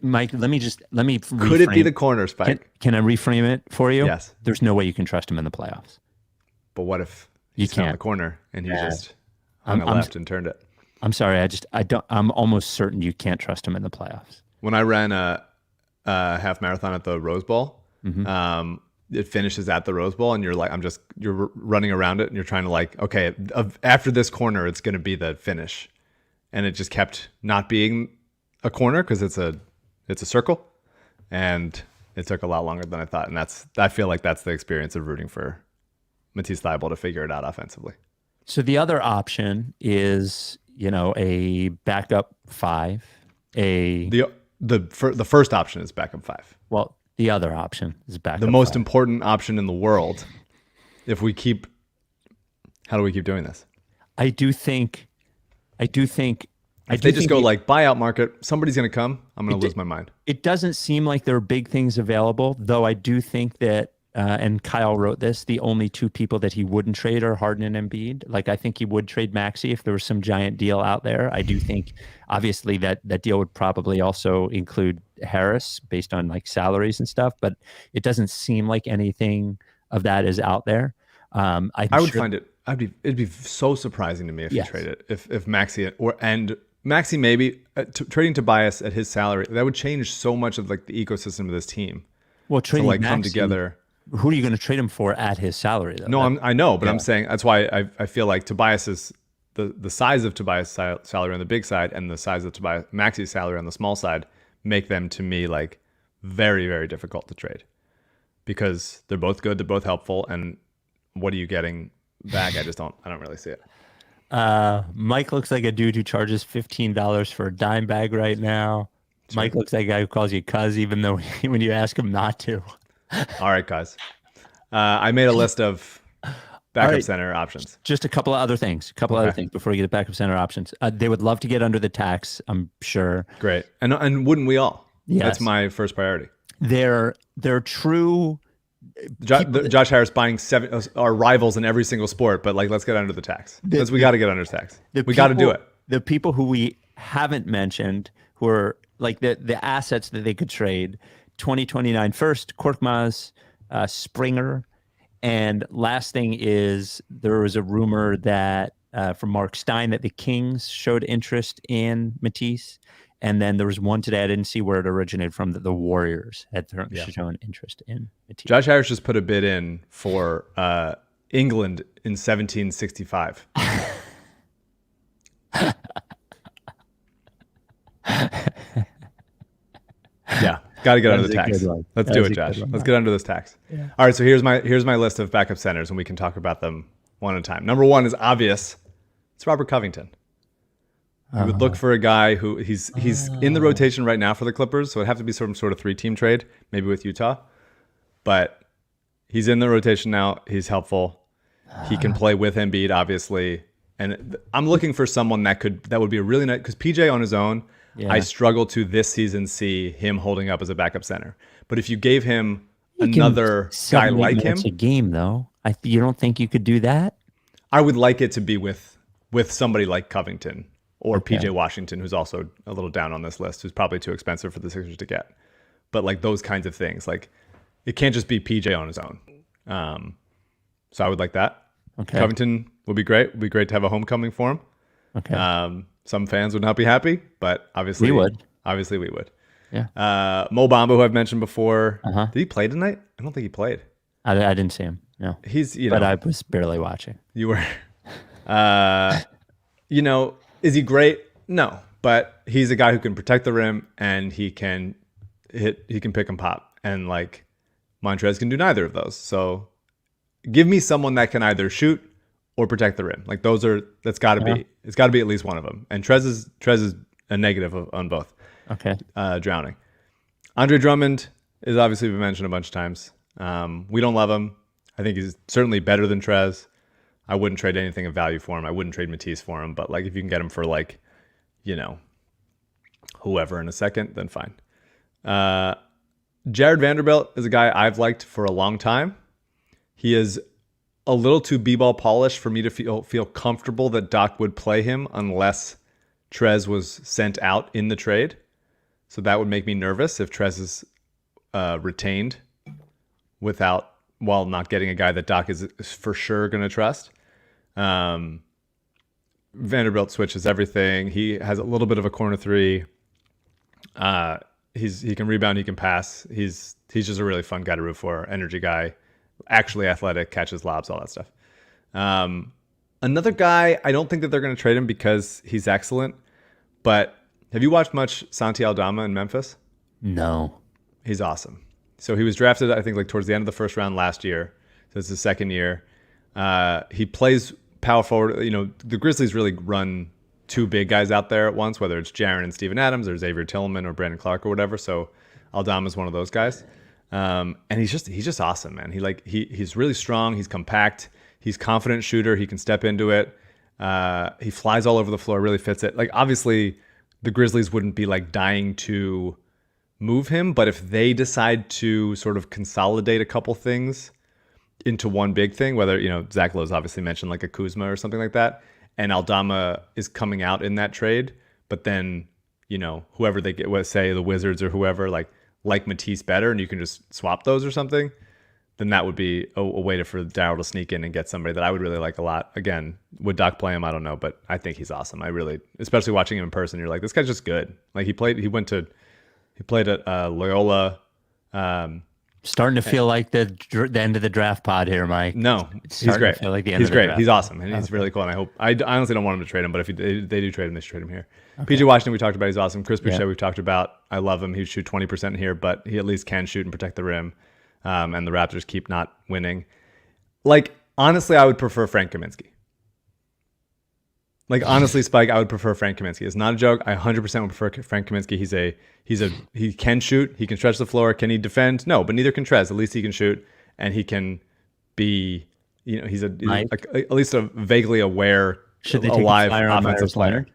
Speaker 2: Mike, let me reframe.
Speaker 3: Could it be the corner, Spike?
Speaker 2: Can I reframe it for you?
Speaker 3: Yes.
Speaker 2: There's no way you can trust him in the playoffs.
Speaker 3: But what if he's found the corner and he just hung it left and turned it?
Speaker 2: I'm sorry, I'm almost certain you can't trust him in the playoffs.
Speaker 3: When I ran a half marathon at the Rose Bowl, it finishes at the Rose Bowl and you're running around it and you're trying to okay, after this corner, it's going to be the finish. And it just kept not being a corner because it's a circle, and it took a lot longer than I thought. And I feel like that's the experience of rooting for Matisse Thybulle to figure it out offensively.
Speaker 2: So the other option is, a backup 5.
Speaker 3: The first option is backup 5.
Speaker 2: Well, the other option is backup.
Speaker 3: The most
Speaker 2: 5.
Speaker 3: important option in the world. How do we keep doing this?
Speaker 2: I do think.
Speaker 3: If they just go buyout market, somebody's going to come, I'm going to lose my mind.
Speaker 2: It doesn't seem like there are big things available, though I do think that, and Kyle wrote this, the only 2 people that he wouldn't trade are Harden and Embiid. I think he would trade Maxey if there was some giant deal out there. I do think, obviously, that deal would probably also include Harris based on salaries and stuff, but it doesn't seem like anything of that is out there.
Speaker 3: It'd be so surprising to me if he traded if Maxey and Maxey maybe trading Tobias at his salary, that would change so much of the ecosystem of this team.
Speaker 2: Well, trading Maxey,
Speaker 3: come together.
Speaker 2: Who are you going to trade him for at his salary though?
Speaker 3: No, I know, but I'm saying that's why I feel like Tobias is the size of Tobias' salary on the big side and the size of Maxey's salary on the small side make them to me very, very difficult to trade. because they're both good, they're both helpful, and what are you getting back? I don't really see it.
Speaker 2: Mike looks like a dude who charges $15 for a dime bag right now. Mike looks like a guy who calls you cuz, even though when you ask him not to.
Speaker 3: All right, guys. I made a list of backup center options.
Speaker 2: Just a couple of other things. Other things before we get to backup center options. They would love to get under the tax, I'm sure.
Speaker 3: Great. And wouldn't we all?
Speaker 2: Yes.
Speaker 3: That's my first priority.
Speaker 2: They're true.
Speaker 3: Josh Harris buying our rivals in every single sport, but let's get under the tax. We got to get under the tax. We got to do it.
Speaker 2: The people who we haven't mentioned, who are like the assets that they could trade, 2029 first, Korkmaz, Springer, and last thing is there was a rumor that from Mark Stein that the Kings showed interest in Matisse. And then there was one today, I didn't see where it originated from, that the Warriors had shown interest in Matisse.
Speaker 3: Josh Harris just put a bid in for England in 1765. Yeah, got to get under the tax. Let's do it, Josh. Let's get under this tax. Yeah. All right, so here's my list of backup centers, and we can talk about them one at a time. Number one is obvious. It's Robert Covington. You would look for a guy who he's in the rotation right now for the Clippers, so it'd have to be some sort of 3-team trade, maybe with Utah. But he's in the rotation now. He's helpful. He can play with Embiid, obviously. And I'm looking for someone that would be a really nice, because PJ on his own, I struggle to this season see him holding up as a backup center. But if you gave him another guy like him,
Speaker 2: it's a game though. You don't think you could do that?
Speaker 3: I would like it to be with somebody like Covington. Or PJ Washington, who's also a little down on this list, who's probably too expensive for the Sixers to get. But those kinds of things, it can't just be PJ on his own. So I would like that.
Speaker 2: Okay.
Speaker 3: Covington would be great. Would be great to have a homecoming for him.
Speaker 2: Okay.
Speaker 3: Some fans would not be happy, but obviously
Speaker 2: we would.
Speaker 3: Obviously we would.
Speaker 2: Yeah.
Speaker 3: Mo Bamba, who I've mentioned before. Did he play tonight? I don't think he played.
Speaker 2: I didn't see him. No.
Speaker 3: But
Speaker 2: I was barely watching.
Speaker 3: You were. Is he great? No, but he's a guy who can protect the rim and he can pick and pop. And Montrez can do neither of those. So give me someone that can either shoot or protect the rim. It's got to be at least one of them. And Trez is a negative on both.
Speaker 2: Okay.
Speaker 3: Drowning. Andre Drummond is obviously been mentioned a bunch of times. We don't love him. I think he's certainly better than Trez. I wouldn't trade anything of value for him. I wouldn't trade Matisse for him. But if you can get him for whoever in a second, then fine. Jared Vanderbilt is a guy I've liked for a long time. He is a little too b-ball polished for me to feel comfortable that Doc would play him unless Trez was sent out in the trade. So that would make me nervous if Trez is retained while not getting a guy that Doc is for sure going to trust. Vanderbilt switches everything. He has a little bit of a corner three. He can rebound. He can pass. He's just a really fun guy to root for. Energy guy, actually athletic, catches lobs, all that stuff. Another guy, I don't think that they're going to trade him because he's excellent. But have you watched much Santi Aldama in Memphis?
Speaker 2: No.
Speaker 3: He's awesome. So he was drafted, I think, towards the end of the first round last year. So it's his second year. He plays power forward. The Grizzlies really run two big guys out there at once, whether it's Jaren and Steven Adams or Xavier Tillman or Brandon Clark or whatever. So Aldama is one of those guys. And he's just awesome, man. He's really strong. He's compact. He's confident shooter. He can step into it. He flies all over the floor, really fits it. Obviously the Grizzlies wouldn't be dying to move him, but if they decide to sort of consolidate a couple things into one big thing, whether, Zach Lowe's obviously mentioned a Kuzma or something like that, and Aldama is coming out in that trade, but then, whoever they get, say the Wizards or whoever, like Matisse better, and you can just swap those or something, then that would be a way for Darryl to sneak in and get somebody that I would really like a lot. Again, would Doc play him? I don't know, but I think he's awesome. I really, especially watching him in person, you're like, this guy's just good. He played at Loyola.
Speaker 2: Starting to feel like the end of the draft pod here, Mike.
Speaker 3: No, he's great.
Speaker 2: To feel like the end
Speaker 3: he's
Speaker 2: of the
Speaker 3: great.
Speaker 2: draft.
Speaker 3: He's awesome, and he's really cool. And I honestly don't want him to trade him, but if they do trade him, they should trade him here. Okay. PJ Washington, we talked about. He's awesome. Chris Boucher, we've talked about. I love him. He shoot 20% here, but he at least can shoot and protect the rim. and the Raptors keep not winning. Like, honestly, I would prefer Frank Kaminsky. Like, honestly, Spike, I would prefer Frank Kaminsky. It's not a joke. I 100% would prefer Frank Kaminsky. He can shoot. He can stretch the floor. Can he defend? No, but neither can Trez. At least he can shoot, and he can be, he's at least a vaguely aware, alive offensive player.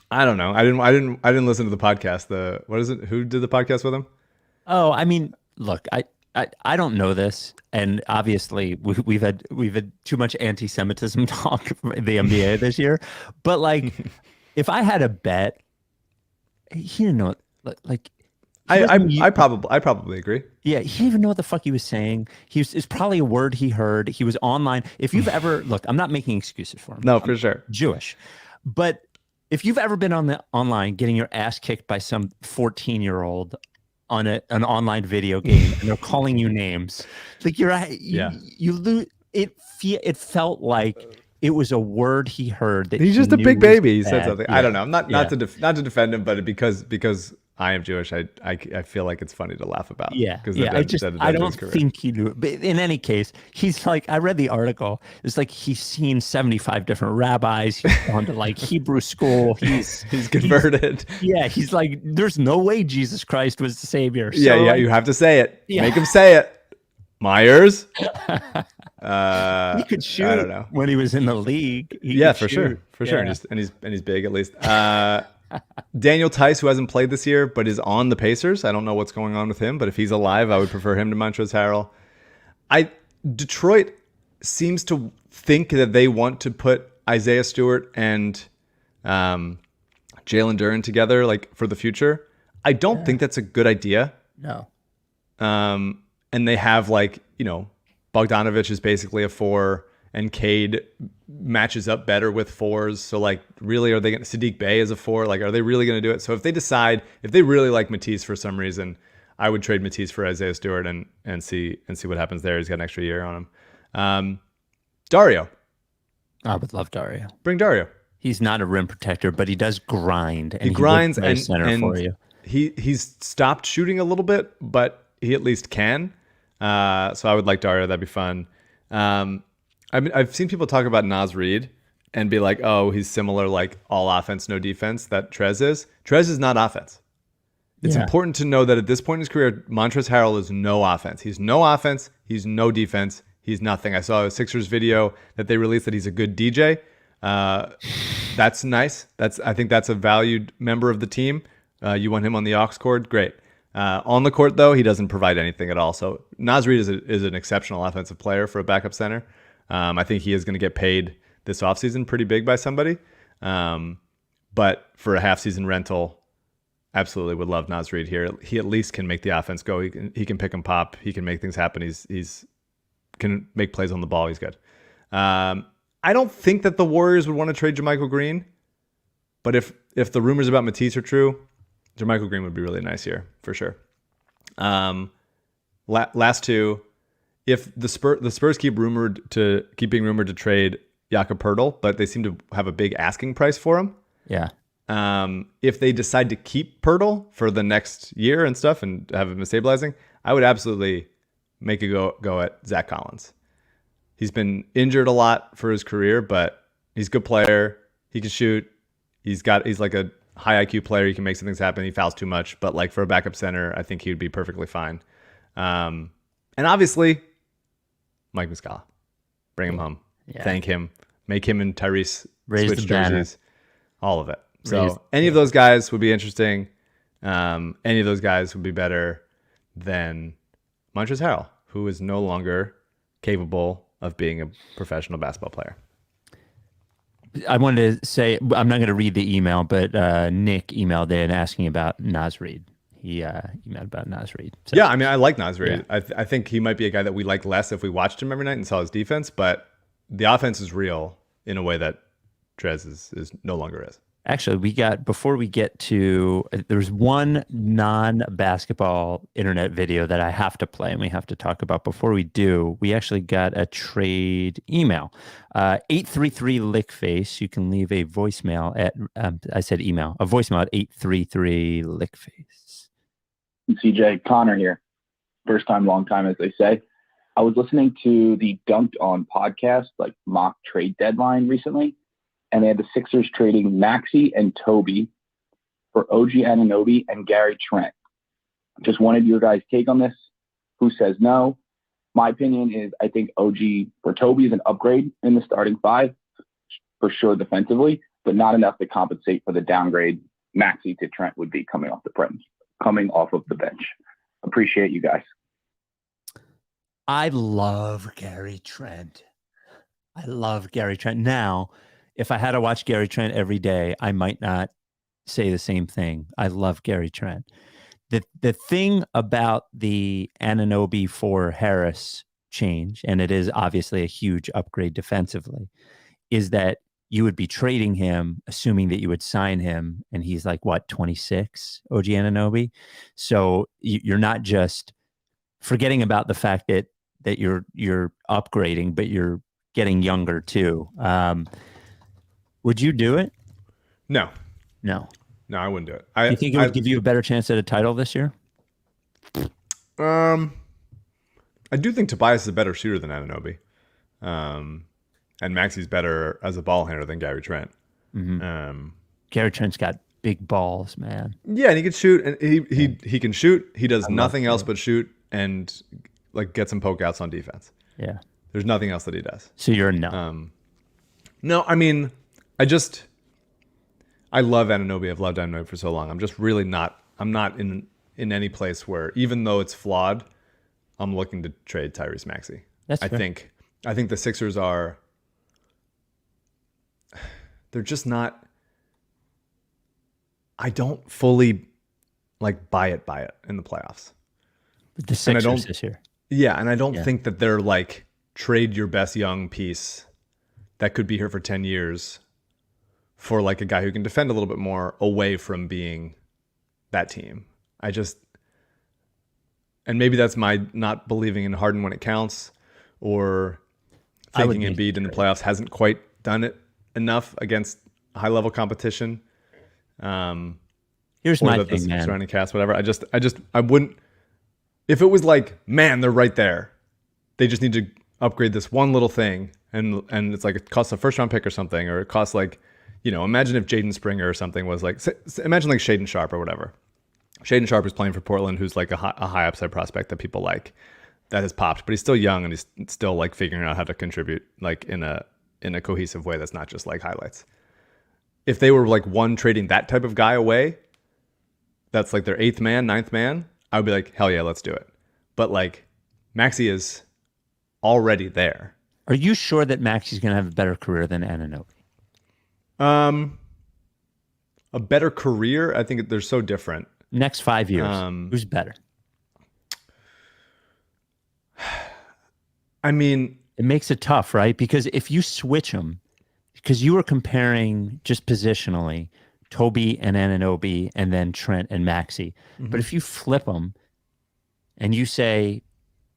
Speaker 3: I don't know. I didn't listen to the podcast. What is it? Who did the podcast with him?
Speaker 2: Oh, I mean, look, I don't know this, and obviously we've had too much anti-Semitism talk in the NBA this year. But like, if I had a bet, he didn't know. Like,
Speaker 3: I probably agree.
Speaker 2: Yeah, he didn't even know what the fuck he was saying. It's probably a word he heard. He was online. If you've ever look, I'm not making excuses for him.
Speaker 3: No, for sure.
Speaker 2: Jewish, but if you've ever been online getting your ass kicked by some 14-year-old on an online video game and they're calling you names, like you lose it. It felt like it was a word he heard that
Speaker 3: he's just a big baby. He said something.
Speaker 2: Yeah.
Speaker 3: I don't know. I'm not to defend him, but because I am Jewish, I feel like it's funny to laugh about.
Speaker 2: Yeah. I don't think he knew it. But in any case, he's like, I read the article. It's like he's seen 75 different rabbis. He's gone to like Hebrew school. He's
Speaker 3: converted.
Speaker 2: He's like, there's no way Jesus Christ was the savior. So,
Speaker 3: you have to say it. Yeah. Make him say it. Myers.
Speaker 2: He could shoot.
Speaker 3: I don't know.
Speaker 2: When he was in the league.
Speaker 3: For sure. And he's big at least. Daniel Tice, who hasn't played this year but is on the Pacers. I don't know what's going on with him, but if he's alive, I would prefer him to Montrezl Harrell. Detroit seems to think that they want to put Isaiah Stewart and Jalen Duren together, like, for the future. I don't think that's a good idea.
Speaker 2: No.
Speaker 3: And they have, like, Bogdanovich is basically a 4, and Cade matches up better with 4s. So, like, really, are they going to Sadiq Bey as a 4? Like, are they really going to do it? So if they really like Matisse for some reason, I would trade Matisse for Isaiah Stewart and see what happens there. He's got an extra year on him. Dario.
Speaker 2: I would love Dario.
Speaker 3: Bring Dario.
Speaker 2: He's not a rim protector, but he does grind. And
Speaker 3: he grinds
Speaker 2: and center for you.
Speaker 3: He's stopped shooting a little bit, but he at least can. So I would like Dario. That'd be fun. I've seen people talk about Naz Reid and be like, oh, he's similar, like, all offense, no defense, that Trez is. Trez is not offense. It's important to know that at this point in his career, Montrezl Harrell is no offense. He's no offense. He's no defense. He's nothing. I saw a Sixers video that they released that he's a good DJ. That's nice. I think that's a valued member of the team. You want him on the aux cord? Great. On the court, though, he doesn't provide anything at all. So Naz Reid is an exceptional offensive player for a backup center. I think he is going to get paid this offseason pretty big by somebody. But for a half-season rental, absolutely would love Naz Reid here. He at least can make the offense go. He can pick and pop. He can make things happen. He's can make plays on the ball. He's good. I don't think that the Warriors would want to trade JaMychal Green. But if the rumors about Matisse are true, JaMychal Green would be really nice here, for sure. Last two. If the Spurs keep being rumored to trade Jakob Poeltl, but they seem to have a big asking price for him.
Speaker 2: Yeah.
Speaker 3: If they decide to keep Poeltl for the next year and stuff and have him stabilizing, I would absolutely make a go at Zach Collins. He's been injured a lot for his career, but he's a good player. He can shoot. He's like a high IQ player. He can make some things happen. He fouls too much, but like for a backup center, I think he would be perfectly fine. And obviously, Mike Muscala. Bring him home. Yeah. Thank him. Make him and Tyrese switch jerseys. All of it. So any of those guys would be interesting. Any of those guys would be better than Montrezl Harrell, who is no longer capable of being a professional basketball player.
Speaker 2: I wanted to say, I'm not going to read the email, but Nick emailed in asking about Naz Reid. He emailed about Naz Reid. So,
Speaker 3: yeah, I mean, I like Naz Reid. Yeah. I think he might be a guy that we like less if we watched him every night and saw his defense, but the offense is real in a way that Trez is no longer is.
Speaker 2: Actually, before we get to, there's one non-basketball internet video that I have to play and we have to talk about. Before we do, we actually got a trade email. 833-LickFace. You can leave a voicemail at, I said email, a voicemail at 833-LickFace.
Speaker 6: CJ, Connor here. first time, long time, as they say. I was listening to the Dunked On podcast, like mock trade deadline recently, and they had the Sixers trading Maxey and Toby for OG Anunoby and Gary Trent. Just wanted your guys' take on this. Who says no? My opinion is I think OG for Toby is an upgrade in the starting five, for sure defensively, but not enough to compensate for the downgrade Maxey to Trent would be coming off the bench. Appreciate you guys.
Speaker 2: I love Gary Trent. Now, if I had to watch Gary Trent every day, I might not say the same thing. I love Gary Trent. The thing about the Anunoby for Harris change, and it is obviously a huge upgrade defensively, is that you would be trading him, assuming that you would sign him, and he's like, what, 26, OG Anunoby? So you're not just forgetting about the fact that you're upgrading, but you're getting younger too. Would you do it?
Speaker 3: No, I wouldn't do it.
Speaker 2: Do you think it would give you a better chance at a title this year?
Speaker 3: I do think Tobias is a better shooter than Anunoby. And Maxey's better as a ball handler than Gary Trent.
Speaker 2: Mm-hmm. Gary Trent's got big balls, man.
Speaker 3: Yeah, and he can shoot, and he can shoot. He does nothing else but shoot and like get some poke outs on defense.
Speaker 2: Yeah.
Speaker 3: There's nothing else that he does.
Speaker 2: So you're a no.
Speaker 3: No, I mean, I love Anunoby. I've loved Anunoby for so long. I'm just really not. I'm not in any place where, even though it's flawed, I'm looking to trade Tyrese Maxey.
Speaker 2: That's fair.
Speaker 3: I think the Sixers are. They're just not. I don't fully buy it in the playoffs.
Speaker 2: But the Sixers this year.
Speaker 3: Yeah, and I don't think that they're like trade your best young piece that could be here for 10 years for like a guy who can defend a little bit more away from being that team. And maybe that's my not believing in Harden when it counts, or thinking Embiid in the playoffs hasn't quite done it enough against high level competition.
Speaker 2: Here's my thing, man.
Speaker 3: Surrounding cast, whatever. I wouldn't. If it was like, man, they're right there. They just need to upgrade this one little thing, and it's like it costs a first round pick or something, or it costs like, imagine if Jaden Springer or something was like, imagine like Shaedon Sharpe or whatever. Shaedon Sharpe is playing for Portland, who's like a high upside prospect that people like, that has popped, but he's still young and he's still like figuring out how to contribute like in a cohesive way that's not just like highlights. If they were like trading that type of guy away, that's like their 8th man, 9th man, I would be like, hell yeah, let's do it. But like Maxey is already there.
Speaker 2: Are you sure that Maxey's going to have a better career than Anunoby?
Speaker 3: A better career? I think they're so different.
Speaker 2: Next 5 years, who's better?
Speaker 3: I mean,
Speaker 2: it makes it tough, right? Because if you switch them, because you were comparing just positionally Toby and Anunoby and then Trent and Maxey. Mm-hmm. But if you flip them and you say,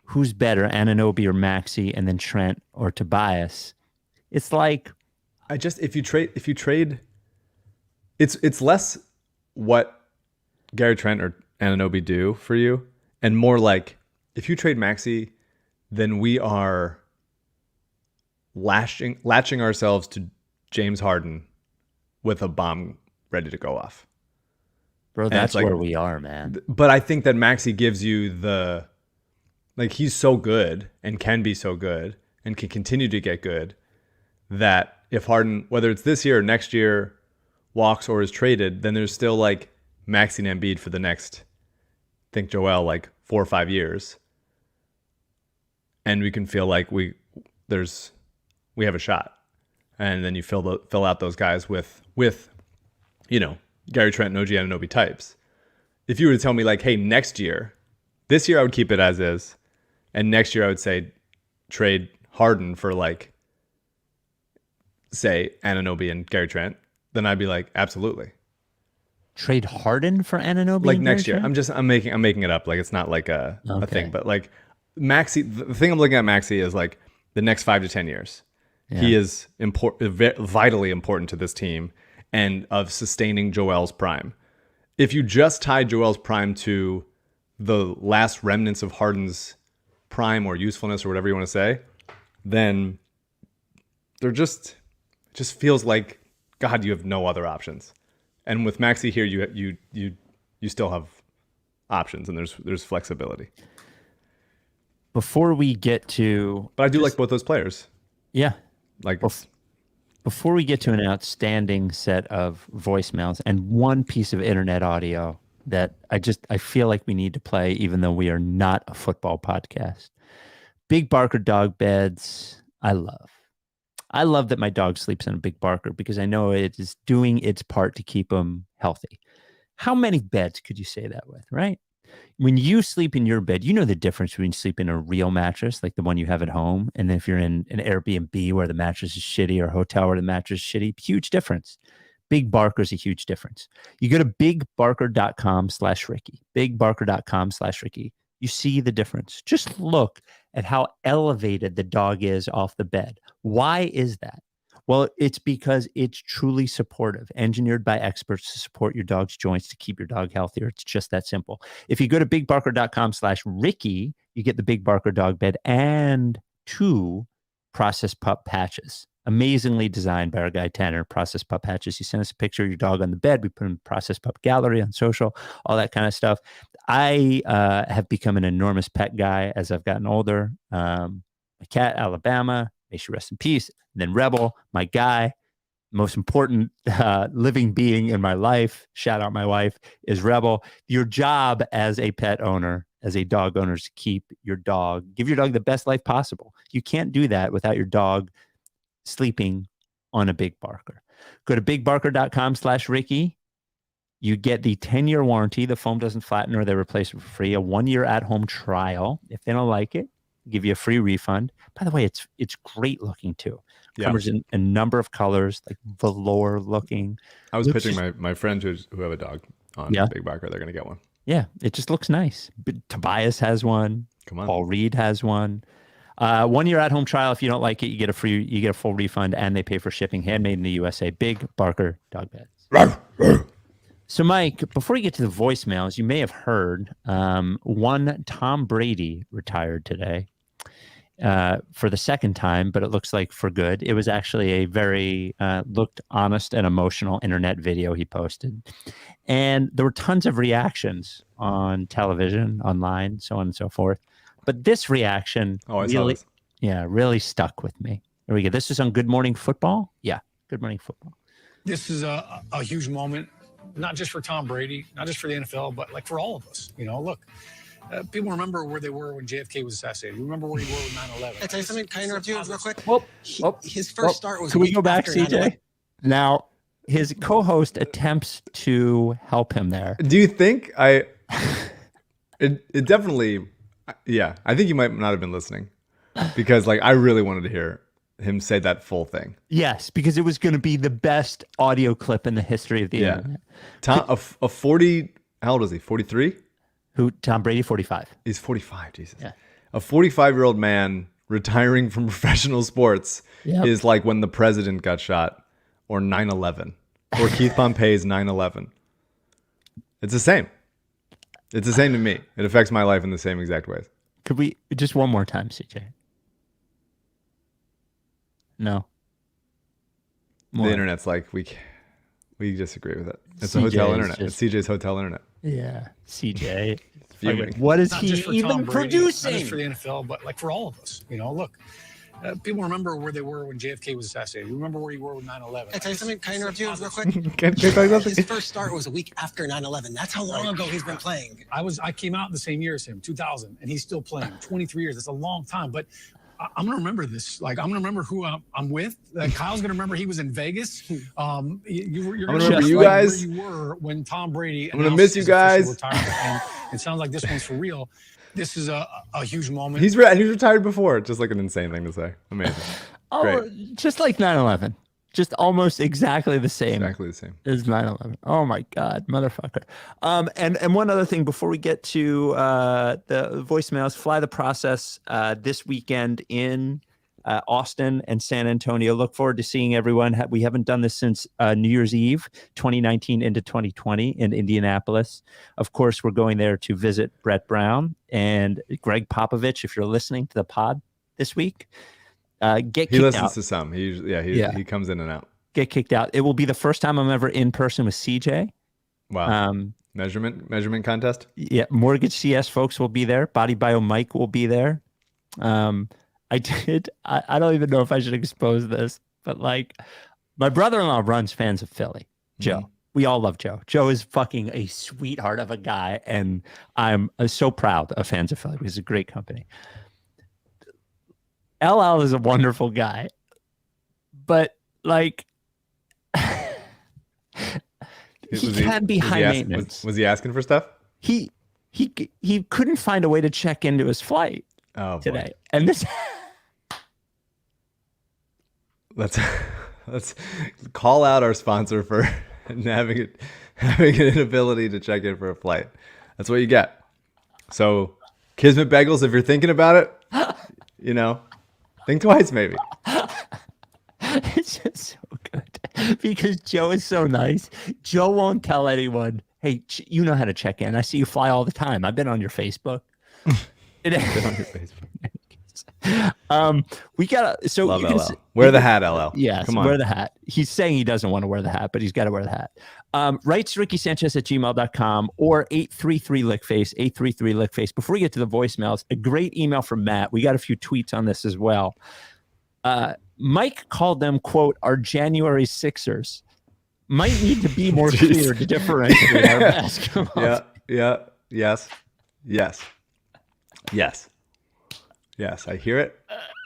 Speaker 2: who's better, Anunoby or Maxey, and then Trent or Tobias, it's like,
Speaker 3: if you trade, it's less what Gary Trent or Anunoby do for you, and more like if you trade Maxey, then we are latching ourselves to James Harden with a bomb ready to go off.
Speaker 2: Bro, that's like, where we are, man.
Speaker 3: But I think that Maxey gives you he's so good and can be so good and can continue to get good that if Harden, whether it's this year or next year, walks or is traded, then there's still like Maxey and Embiid for the next, think Joel, like 4 or 5 years. And we can feel like we have a shot. And then you fill out those guys with Gary Trent and OG Anunoby types. If you were to tell me like, hey, this year I would keep it as is, and next year I would say trade Harden for like, say, Anunoby and Gary Trent, then I'd be like, absolutely.
Speaker 2: Trade Harden for Anunoby
Speaker 3: like next year. I'm making it up. Like it's not like a thing, but like Maxey, the thing I'm looking at Maxey is like the next 5 to 10 years. Yeah. He is vitally important to this team and of sustaining Joel's prime. If you just tie Joel's prime to the last remnants of Harden's prime or usefulness or whatever you want to say, then they're just feels like, God, you have no other options. And with Maxey here, you still have options, and there's flexibility.
Speaker 2: Before we get to,
Speaker 3: But I do like both those players.
Speaker 2: yeah,
Speaker 3: Like,
Speaker 2: before we get to an outstanding set of voicemails and one piece of internet audio that I feel like we need to play, even though we are not a football podcast. Big Barker dog beds. I love that my dog sleeps in a Big Barker because I know it is doing its part to keep him healthy. How many beds could you say that with, right? When you sleep in your bed, you know the difference between sleeping in a real mattress, like the one you have at home, and then if you're in an Airbnb where the mattress is shitty or a hotel where the mattress is shitty, huge difference. Big Barker's a huge difference. You go to bigbarker.com/Ricky, bigbarker.com/Ricky. You see the difference. Just look at how elevated the dog is off the bed. Why is that? Well, it's because it's truly supportive, engineered by experts to support your dog's joints to keep your dog healthier. It's just that simple. If you go to bigbarker.com/Ricky, you get the Big Barker dog bed and 2 processed pup patches. Amazingly designed by our guy Tanner. Processed pup patches. You send us a picture of your dog on the bed. We put in processed pup gallery on social, all that kind of stuff. I have become an enormous pet guy as I've gotten older. My cat, Alabama, may she rest in peace. And then Rebel, my guy, most important living being in my life, shout out my wife, is Rebel. Your job as a pet owner, as a dog owner, is to give your dog the best life possible. You can't do that without your dog sleeping on a Big Barker. Go to bigbarker.com/Ricky. You get the 10-year warranty. The foam doesn't flatten or they replace it for free. A 1-year at-home trial. If they don't like it, give you a free refund. By the way, it's great looking too. Covers in a number of colors, like velour looking.
Speaker 3: I was pitching my friends who have a dog on Big Barker. They're going to get one.
Speaker 2: Yeah, it just looks nice. But Tobias has one.
Speaker 3: Come on.
Speaker 2: Paul Reed has one. 1-year at-home trial. If you don't like it, you get a full refund, and they pay for shipping. Handmade in the USA. Big Barker dog beds. So, Mike, before we get to the voicemails, you may have heard one Tom Brady retired today for the second time, but it looks like for good. It was actually a very looked honest and emotional internet video he posted. And there were tons of reactions on television, online, so on and so forth. But this reaction really stuck with me. There we go. This is on Good Morning Football. Yeah, Good Morning Football.
Speaker 7: This is a huge moment, not just for Tom Brady, not just for the NFL, but like for all of us. You know, look, people remember where they were when JFK was assassinated. Remember where you were with 9/11.
Speaker 8: I tell you something, can I interrupt you real quick? His
Speaker 2: Whoop.
Speaker 8: first start was.
Speaker 2: Can we go back,
Speaker 8: after 9/11.
Speaker 2: CJ? Now, his co-host attempts to help him there.
Speaker 3: Do you think it definitely, yeah, I think you might not have been listening because like I really wanted to hear him say that full thing.
Speaker 2: Yes, because it was going to be the best audio clip in the history of the internet.
Speaker 3: A 40, how old is he? 43?
Speaker 2: Who? Tom Brady, 45.
Speaker 3: He's 45, Jesus.
Speaker 2: Yeah.
Speaker 3: A 45-year-old man retiring from professional sports is like when the president got shot or 9/11 or Keith Pompey's 9/11. It's the same. It's the same to me. It affects my life in the same exact ways.
Speaker 2: Could we just one more time, CJ? No. More.
Speaker 3: The internet's like we disagree with it. It's a hotel internet. It's CJ's hotel internet.
Speaker 2: Yeah, CJ.
Speaker 3: Fuming.
Speaker 2: What is
Speaker 7: Not
Speaker 2: he
Speaker 7: just for
Speaker 2: even
Speaker 7: Tom Brady,
Speaker 2: producing?
Speaker 7: Not just for the NFL, but like for all of us. You know, look, people remember where they were when JFK was assassinated. Remember where you were with 9/11.
Speaker 8: I tell you something, can I interrupt you real quick?
Speaker 3: Can I talk about
Speaker 8: His first start was a week after 9/11. That's how long ago he's been playing.
Speaker 7: I came out the same year as him, 2000, and he's still playing. 23 years. That's a long time, but I'm gonna remember this. Like I'm gonna remember who I'm with. Kyle's gonna remember he was in Vegas. You're
Speaker 3: I'm
Speaker 7: gonna
Speaker 3: gonna remember you
Speaker 7: like
Speaker 3: guys.
Speaker 7: where you were when Tom Brady.
Speaker 3: I'm gonna miss you guys.
Speaker 7: And it sounds like this one's for real. This is a huge moment.
Speaker 3: He's retired before. Just like an insane thing to say. Amazing. Great.
Speaker 2: Just like 9/11. Just almost exactly the same.
Speaker 3: Exactly the same.
Speaker 2: Is 9/11. Oh my God, motherfucker. And one other thing before we get to the voicemails, Fly the Process this weekend in Austin and San Antonio. Look forward to seeing everyone. We haven't done this since New Year's Eve, 2019 into 2020 in Indianapolis. Of course, we're going there to visit Brett Brown and Greg Popovich. If you're listening to the pod this week, he
Speaker 3: listens
Speaker 2: out.
Speaker 3: to some. He comes in and out.
Speaker 2: Get kicked out. It will be the first time I'm ever in person with CJ.
Speaker 3: Wow. Measurement contest.
Speaker 2: Yeah, Mortgage CS folks will be there. Body Bio Mike will be there. I don't even know if I should expose this, but like my brother-in-law runs Fans of Philly. Joe. Mm-hmm. We all love Joe. Joe is fucking a sweetheart of a guy, and I'm so proud of Fans of Philly. He's a great company. LL is a wonderful guy, but like he can be high maintenance.
Speaker 3: Was he asking for stuff?
Speaker 2: He couldn't find a way to check into his flight today, and this.
Speaker 3: Let's call out our sponsor for having an inability to check in for a flight. That's what you get. So, Kismet Bagels, if you're thinking about it, think twice maybe.
Speaker 2: It's just so good because Joe is so nice. Joe won't tell anyone, hey, you know how to check in. I see you fly all the time. I've been on your Facebook. We gotta. So
Speaker 3: love
Speaker 2: you
Speaker 3: LL. Wear the hat, LL.
Speaker 2: Yes,
Speaker 3: come on.
Speaker 2: Wear the hat. He's saying he doesn't want to wear the hat, but he's got to wear the hat. Write to RickySanchez@gmail.com or 833-LickFace, 833-LickFace. Before we get to the voicemails, a great email from Matt. We got a few tweets on this as well. Mike called them, quote, our January Sixers. Might need to be more clear to differentiate our basketball.
Speaker 3: Yes. I hear it.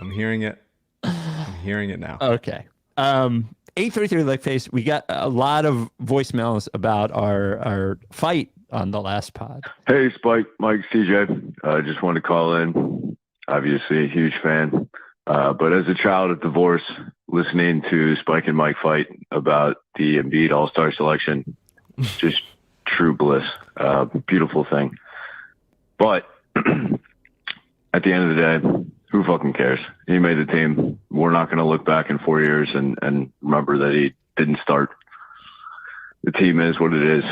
Speaker 3: I'm hearing it. I'm hearing it now.
Speaker 2: Okay. 833-LickFace. We got a lot of voicemails about our fight on the last pod.
Speaker 9: Hey, Spike, Mike, CJ. I just wanted to call in. Obviously a huge fan. But as a child of divorce, listening to Spike and Mike fight about the Embiid All-Star selection, just true bliss. Beautiful thing. But at the end of the day, who fucking cares? He made the team. We're not going to look back in 4 years and remember that he didn't start. The team is what it is.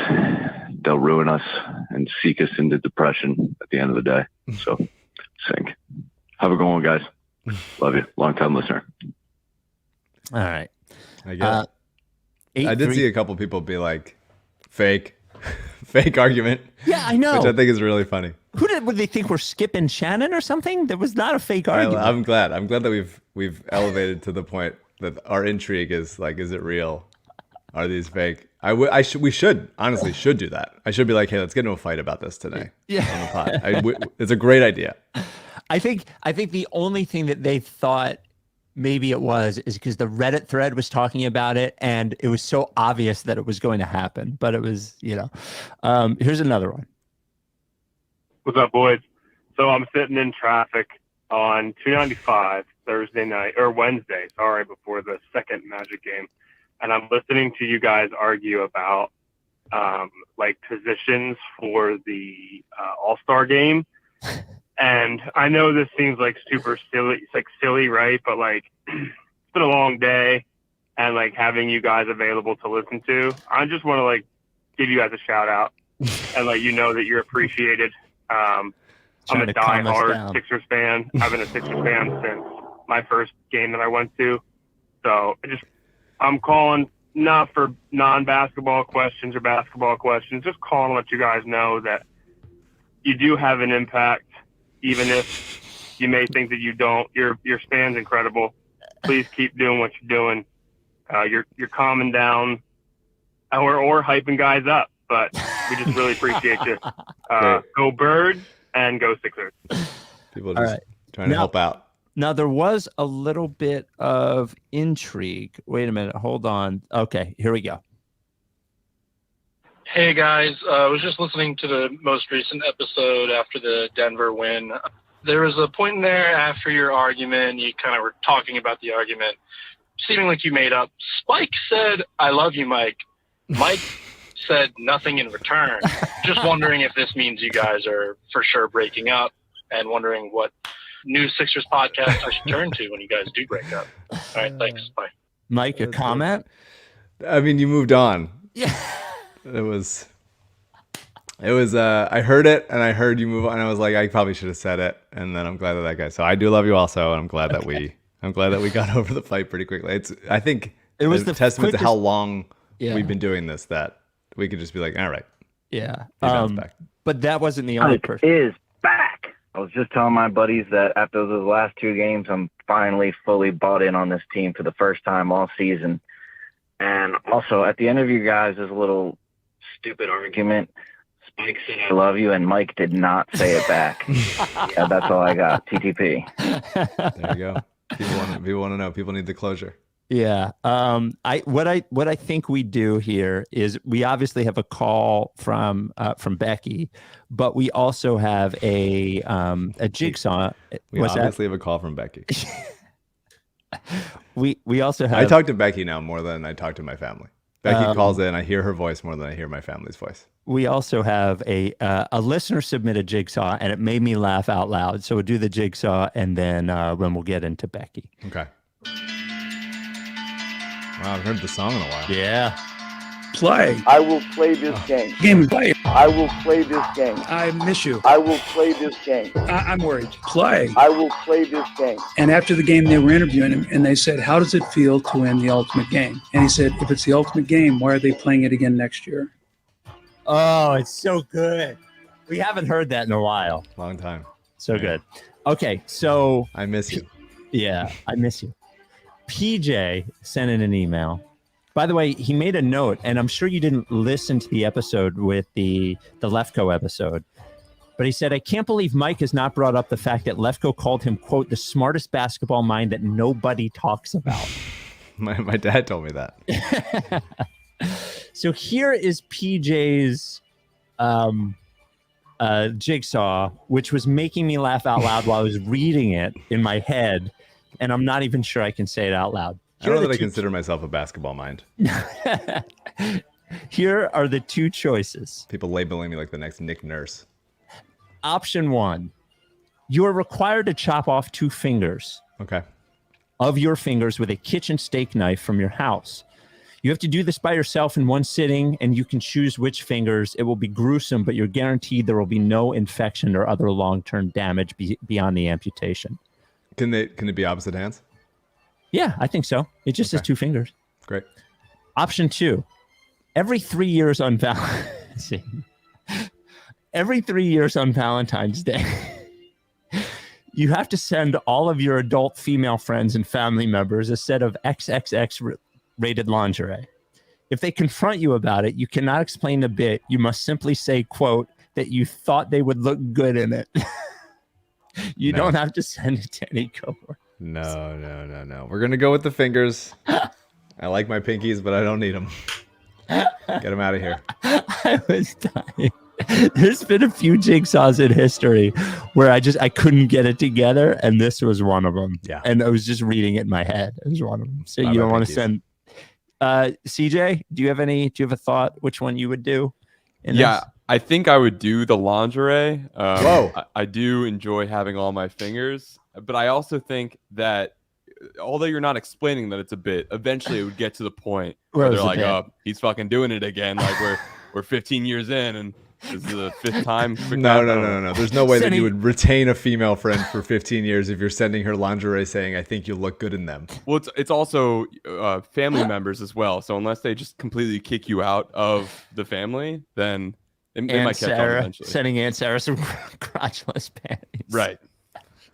Speaker 9: They'll ruin us and seek us into depression at the end of the day. So, sink. Have a good one, guys. Love you. Long-time listener.
Speaker 2: All right.
Speaker 3: I guess. I did see a couple people be like, fake argument.
Speaker 2: Yeah, I know.
Speaker 3: Which I think is really funny.
Speaker 2: Would they think we're skipping Shannon or something? That was not a fake argument.
Speaker 3: I'm glad that we've elevated to the point that our intrigue is like, is it real? Are these fake? We should honestly do that. I should be like, hey, let's get into a fight about this today.
Speaker 2: Yeah.
Speaker 3: On the pod. It's a great idea.
Speaker 2: I think the only thing that they thought maybe it was is because the Reddit thread was talking about it and it was so obvious that it was going to happen. But it was, here's another one.
Speaker 10: What's up, boys? So I'm sitting in traffic on 295 Wednesday, before the second Magic game. And I'm listening to you guys argue about positions for the All-Star game. And I know this seems like super silly. It's like silly, right? But it's been a long day, and having you guys available to listen to, I just want to give you guys a shout out, and that you're appreciated. I'm a diehard Sixers fan. I've been a Sixers fan since my first game that I went to. So I'm calling not for non-basketball questions or basketball questions, just calling to let you guys know that you do have an impact. Even if you may think that you don't, your span's incredible. Please keep doing what you're doing. You're calming down or hyping guys up, but we just really appreciate you. Go Birds and go Sixers.
Speaker 3: People just trying to help out.
Speaker 2: Now there was a little bit of intrigue. Wait a minute, hold on. Okay, here we go.
Speaker 11: Hey guys, I was just listening to the most recent episode after the Denver win. There was a point in there after your argument, you kind of were talking about the argument, seeming like you made up. Spike said, I love you, Mike. Mike said nothing in return. Just wondering if this means you guys are for sure breaking up and wondering what new Sixers podcast I should turn to when you guys do break up. All right, thanks. Bye.
Speaker 2: Mike, a comment?
Speaker 3: I mean, you moved on.
Speaker 2: Yeah.
Speaker 3: It was. I heard it, and I heard you move on. And I was like, I probably should have said it, and then I'm glad that guy. So I do love you also, and I'm glad that we got over the fight pretty quickly. I think it was the testament to how long we've been doing this that we could just be like, all right,
Speaker 2: yeah.
Speaker 3: Back.
Speaker 2: But that wasn't the only person.
Speaker 12: Is back. I was just telling my buddies that after those last 2 games, I'm finally fully bought in on this team for the first time all season. And also, at the end of you guys' little stupid argument, Spike said I love you, and Mike did not say it back. Yeah, that's all I got. TTP.
Speaker 3: There you go. People want to know. People need the closure.
Speaker 2: Yeah. What I think we do here is we obviously have a call from Becky, but we also have a jigsaw.
Speaker 3: We obviously have a call from Becky.
Speaker 2: We also have.
Speaker 3: I talk to Becky now more than I talk to my family. Becky calls in. I hear her voice more than I hear my family's voice.
Speaker 2: We also have a listener submitted jigsaw, and it made me laugh out loud. So we'll do the jigsaw, and then we'll get into Becky.
Speaker 3: Okay. Wow, I've heard the song in a while.
Speaker 2: Yeah.
Speaker 13: Play.
Speaker 14: I will play this game.
Speaker 13: Game play.
Speaker 14: I will play this game.
Speaker 13: I miss you.
Speaker 14: I will play this game.
Speaker 13: I'm worried. Play.
Speaker 14: I will play this game.
Speaker 13: And after the game, they were interviewing him, and they said, how does it feel to win the ultimate game? And he said, if it's the ultimate game, why are they playing it again next year?
Speaker 2: Oh, it's so good. We haven't heard that in a while.
Speaker 3: Long time.
Speaker 2: So good. Okay, so
Speaker 3: I miss you.
Speaker 2: Yeah, I miss you. PJ sent in an email. By the way, he made a note, and I'm sure you didn't listen to the episode with the Lefko episode, but he said, I can't believe Mike has not brought up the fact that Lefko called him, quote, the smartest basketball mind that nobody talks about.
Speaker 3: my dad told me that.
Speaker 2: So here is PJ's jigsaw, which was making me laugh out loud while I was reading it in my head, and I'm not even sure I can say it out loud.
Speaker 3: I don't know that I consider myself a basketball mind.
Speaker 2: Here are the 2 choices.
Speaker 3: People labeling me like the next Nick Nurse.
Speaker 2: Option 1, you are required to chop off 2 fingers.
Speaker 3: Okay.
Speaker 2: Of your fingers with a kitchen steak knife from your house. You have to do this by yourself in one sitting, and you can choose which fingers. It will be gruesome, but you're guaranteed there will be no infection or other long-term damage beyond the amputation.
Speaker 3: Can it be opposite hands?
Speaker 2: Yeah, I think so. It just says 2 fingers.
Speaker 3: Great.
Speaker 2: Option 2, every 3 years on Valentine's Day, you have to send all of your adult female friends and family members a set of XXX rated lingerie. If they confront you about it, you cannot explain the bit. You must simply say, quote, that you thought they would look good in it. You don't have to send it to any cohort.
Speaker 3: No. We're going to go with the fingers. I like my pinkies, but I don't need them. Get them out of here.
Speaker 2: I was dying. There's been a few jigsaws in history where I couldn't get it together, and this was one of them.
Speaker 3: Yeah.
Speaker 2: And I was just reading it in my head. It was one of them. So you don't want to send... CJ, do you have a thought which one you would do?
Speaker 1: Yeah, I think I would do the lingerie. Whoa. I do enjoy having all my fingers, but I also think that although you're not explaining that it's a bit, eventually it would get to the point where they're like, oh, he's fucking doing it again. Like we're 15 years in and this is the 5th time.
Speaker 3: No. There's no way that you would retain a female friend for 15 years if you're sending her lingerie saying, I think you look good in them.
Speaker 1: Well, it's also family members as well. So unless they just completely kick you out of the family, then it might catch on eventually.
Speaker 2: Sending Aunt Sarah some crotchless panties.
Speaker 1: Right.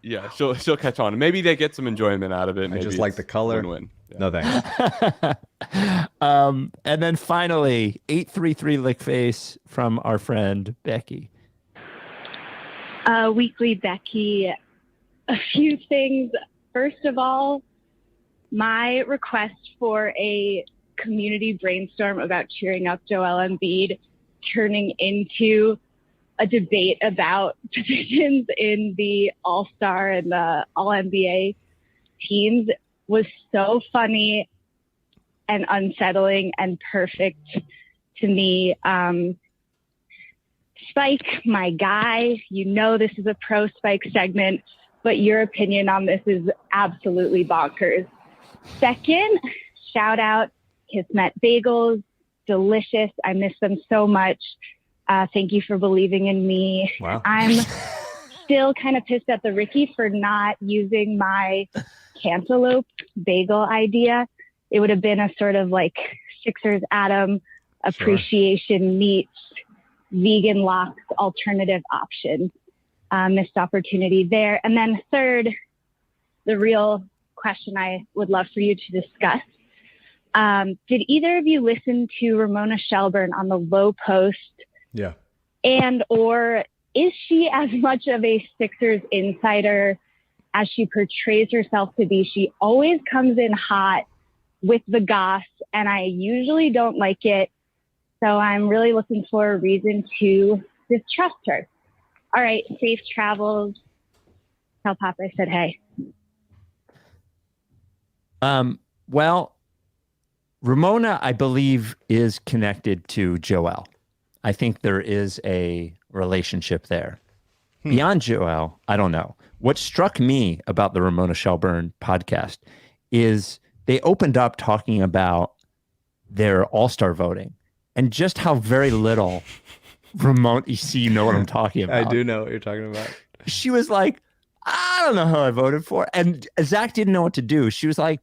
Speaker 1: Yeah, she'll catch on. Maybe they get some enjoyment out of it.
Speaker 3: I
Speaker 1: Maybe
Speaker 3: just like the color.
Speaker 1: Win-win. Yeah.
Speaker 3: No thanks.
Speaker 2: And then finally, 833 lick face from our friend Becky.
Speaker 15: Weekly Becky. A few things. First of all, my request for a community brainstorm about cheering up Joel Embiid turning into a debate about positions in the All-Star and the All-NBA teams was so funny and unsettling and perfect to me. Spike, my guy, you know this is a pro Spike segment, but your opinion on this is absolutely bonkers. Second, shout out Kismet Bagels. Delicious. I miss them so much. Thank you for believing in me.
Speaker 3: Wow.
Speaker 15: I'm still kind of pissed at the Ricky for not using my cantaloupe bagel idea. It would have been a sort of like Sixers Adam appreciation meets vegan locks alternative option. Missed opportunity there. And then third, the real question I would love for you to discuss. Did either of you listen to Ramona Shelburne on the Low Post?
Speaker 3: Yeah.
Speaker 15: And or is she as much of a Sixers insider as she portrays herself to be? She always comes in hot with the goss, and I usually don't like it. So I'm really looking for a reason to distrust her. All right, safe travels. Tell Pop I said hey.
Speaker 2: Well, Ramona, I believe, is connected to Joel. I think there is a relationship there. Beyond Joel, I don't know. What struck me about the Ramona Shelburne podcast is they opened up talking about their all-star voting and just how very little Ramona, you know what I'm talking about.
Speaker 3: I do know what you're talking about.
Speaker 2: She was like, I don't know who I voted for. And Zach didn't know what to do. She was like,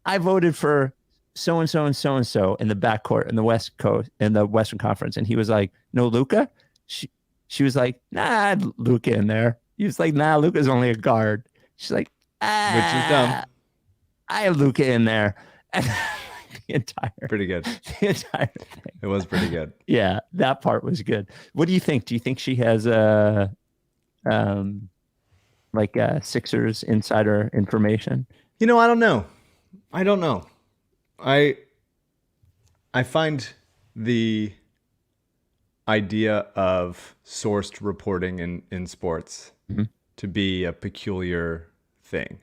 Speaker 2: I voted for so-and-so and so-and-so in the backcourt in the West Coast, in the Western Conference. And he was like, no, Luka? She was like, nah, Luka in there. He was like, nah, Luka's only a guard. She's like,
Speaker 3: which is dumb.
Speaker 2: I have Luka in there. And the entire
Speaker 3: pretty good.
Speaker 2: The entire thing.
Speaker 3: It was pretty good.
Speaker 2: Yeah, that part was good. What do you think? Do you think she has a Sixers insider information?
Speaker 3: You know, I don't know. I find the idea of sourced reporting in sports to be a peculiar thing,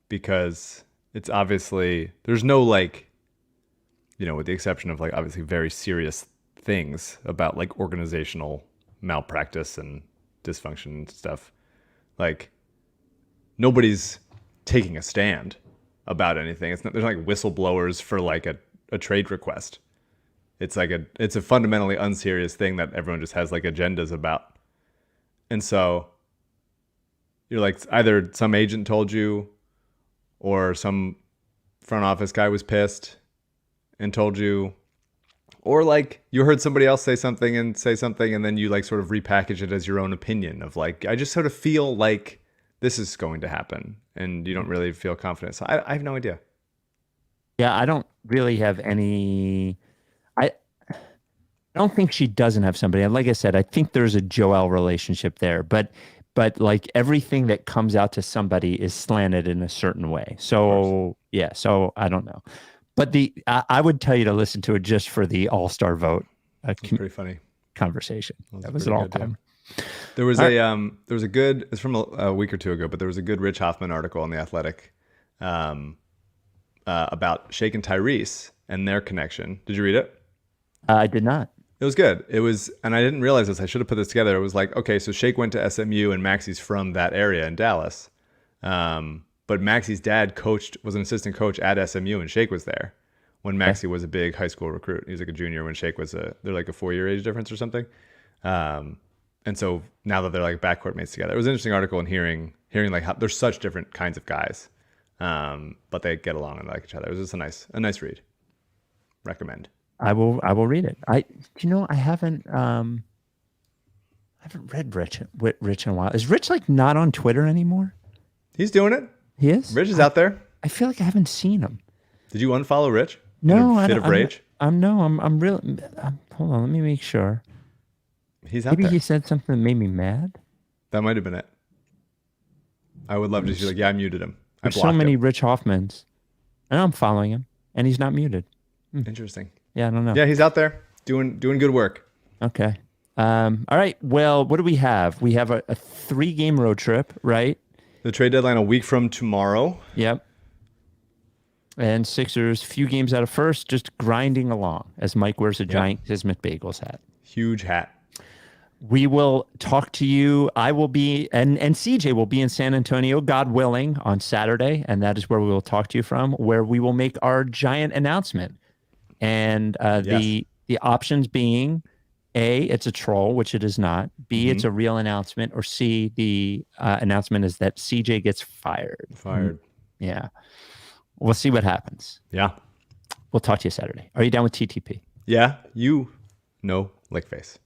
Speaker 3: because it's obviously, there's no like, you know, with the exception of like obviously very serious things about like organizational malpractice and dysfunction and stuff, like nobody's taking a stand about anything. It's not, there's not like whistleblowers for like a trade request. It's a fundamentally unserious thing that everyone just has like agendas about. And so you're like, either some agent told you or some front office guy was pissed and told you, or like you heard somebody else say something and then you like sort of repackage it as your own opinion of like, I just sort of feel like this is going to happen, and you don't really feel confident. So I have no idea.
Speaker 2: Yeah, I don't really have any. I don't think she doesn't have somebody. And like I said, I think there's a Joel relationship there, but like everything that comes out to somebody is slanted in a certain way. So yeah, so I don't know. But I would tell you to listen to it just for the all-star vote.
Speaker 3: Pretty funny
Speaker 2: conversation. That was an all-time.
Speaker 3: There was a good, it's from a week or two ago, but there was a good Rich Hoffman article on The Athletic about Shake and Tyrese and their connection. Did you read it?
Speaker 2: I did not.
Speaker 3: It was good. It was, and I didn't realize this. I should have put this together. It was like, okay, so Shake went to SMU and Maxey's from that area in Dallas. But Maxey's dad was an assistant coach at SMU, and Shake was there when Maxey was a big high school recruit. He was like a junior when Shake was they're like a 4-year age difference or something. And so now that they're like backcourt mates together, it was an interesting article and hearing like how there's such different kinds of guys, but they get along and like each other. It was just a nice read. Recommend.
Speaker 2: I will read it. I haven't read Rich in a while. Is Rich like not on Twitter anymore?
Speaker 3: He's doing it.
Speaker 2: He is?
Speaker 3: Rich is out there.
Speaker 2: I feel like I haven't seen him.
Speaker 3: Did you unfollow Rich?
Speaker 2: No, I
Speaker 3: don't.
Speaker 2: Fit
Speaker 3: of rage?
Speaker 2: I'm really. Hold on, let me make sure.
Speaker 3: He's out
Speaker 2: Maybe
Speaker 3: there.
Speaker 2: he said something that made me mad.
Speaker 3: That might have been it. I would love to be like, yeah, I muted him.
Speaker 2: There's so many Rich Hoffmans, and I'm following him, and he's not muted.
Speaker 3: Interesting.
Speaker 2: Yeah, I don't know.
Speaker 3: Yeah, he's out there doing good work.
Speaker 2: Okay. All right. Well, what do we have? We have a 3-game road trip, right?
Speaker 3: The trade deadline a week from tomorrow.
Speaker 2: Yep. And Sixers, few games out of first, just grinding along as Mike wears a giant Kismet Bagels hat.
Speaker 3: Huge hat.
Speaker 2: We will talk to you. I will be, and CJ will be in San Antonio, God willing, on Saturday. And that is where we will talk to you from, where we will make our giant announcement. And the options being A, it's a troll, which it is not. B, it's a real announcement. Or C, the announcement is that CJ gets fired. Yeah. We'll see what happens.
Speaker 3: Yeah.
Speaker 2: We'll talk to you Saturday. Are you down with TTP?
Speaker 3: Yeah. You know, lick face.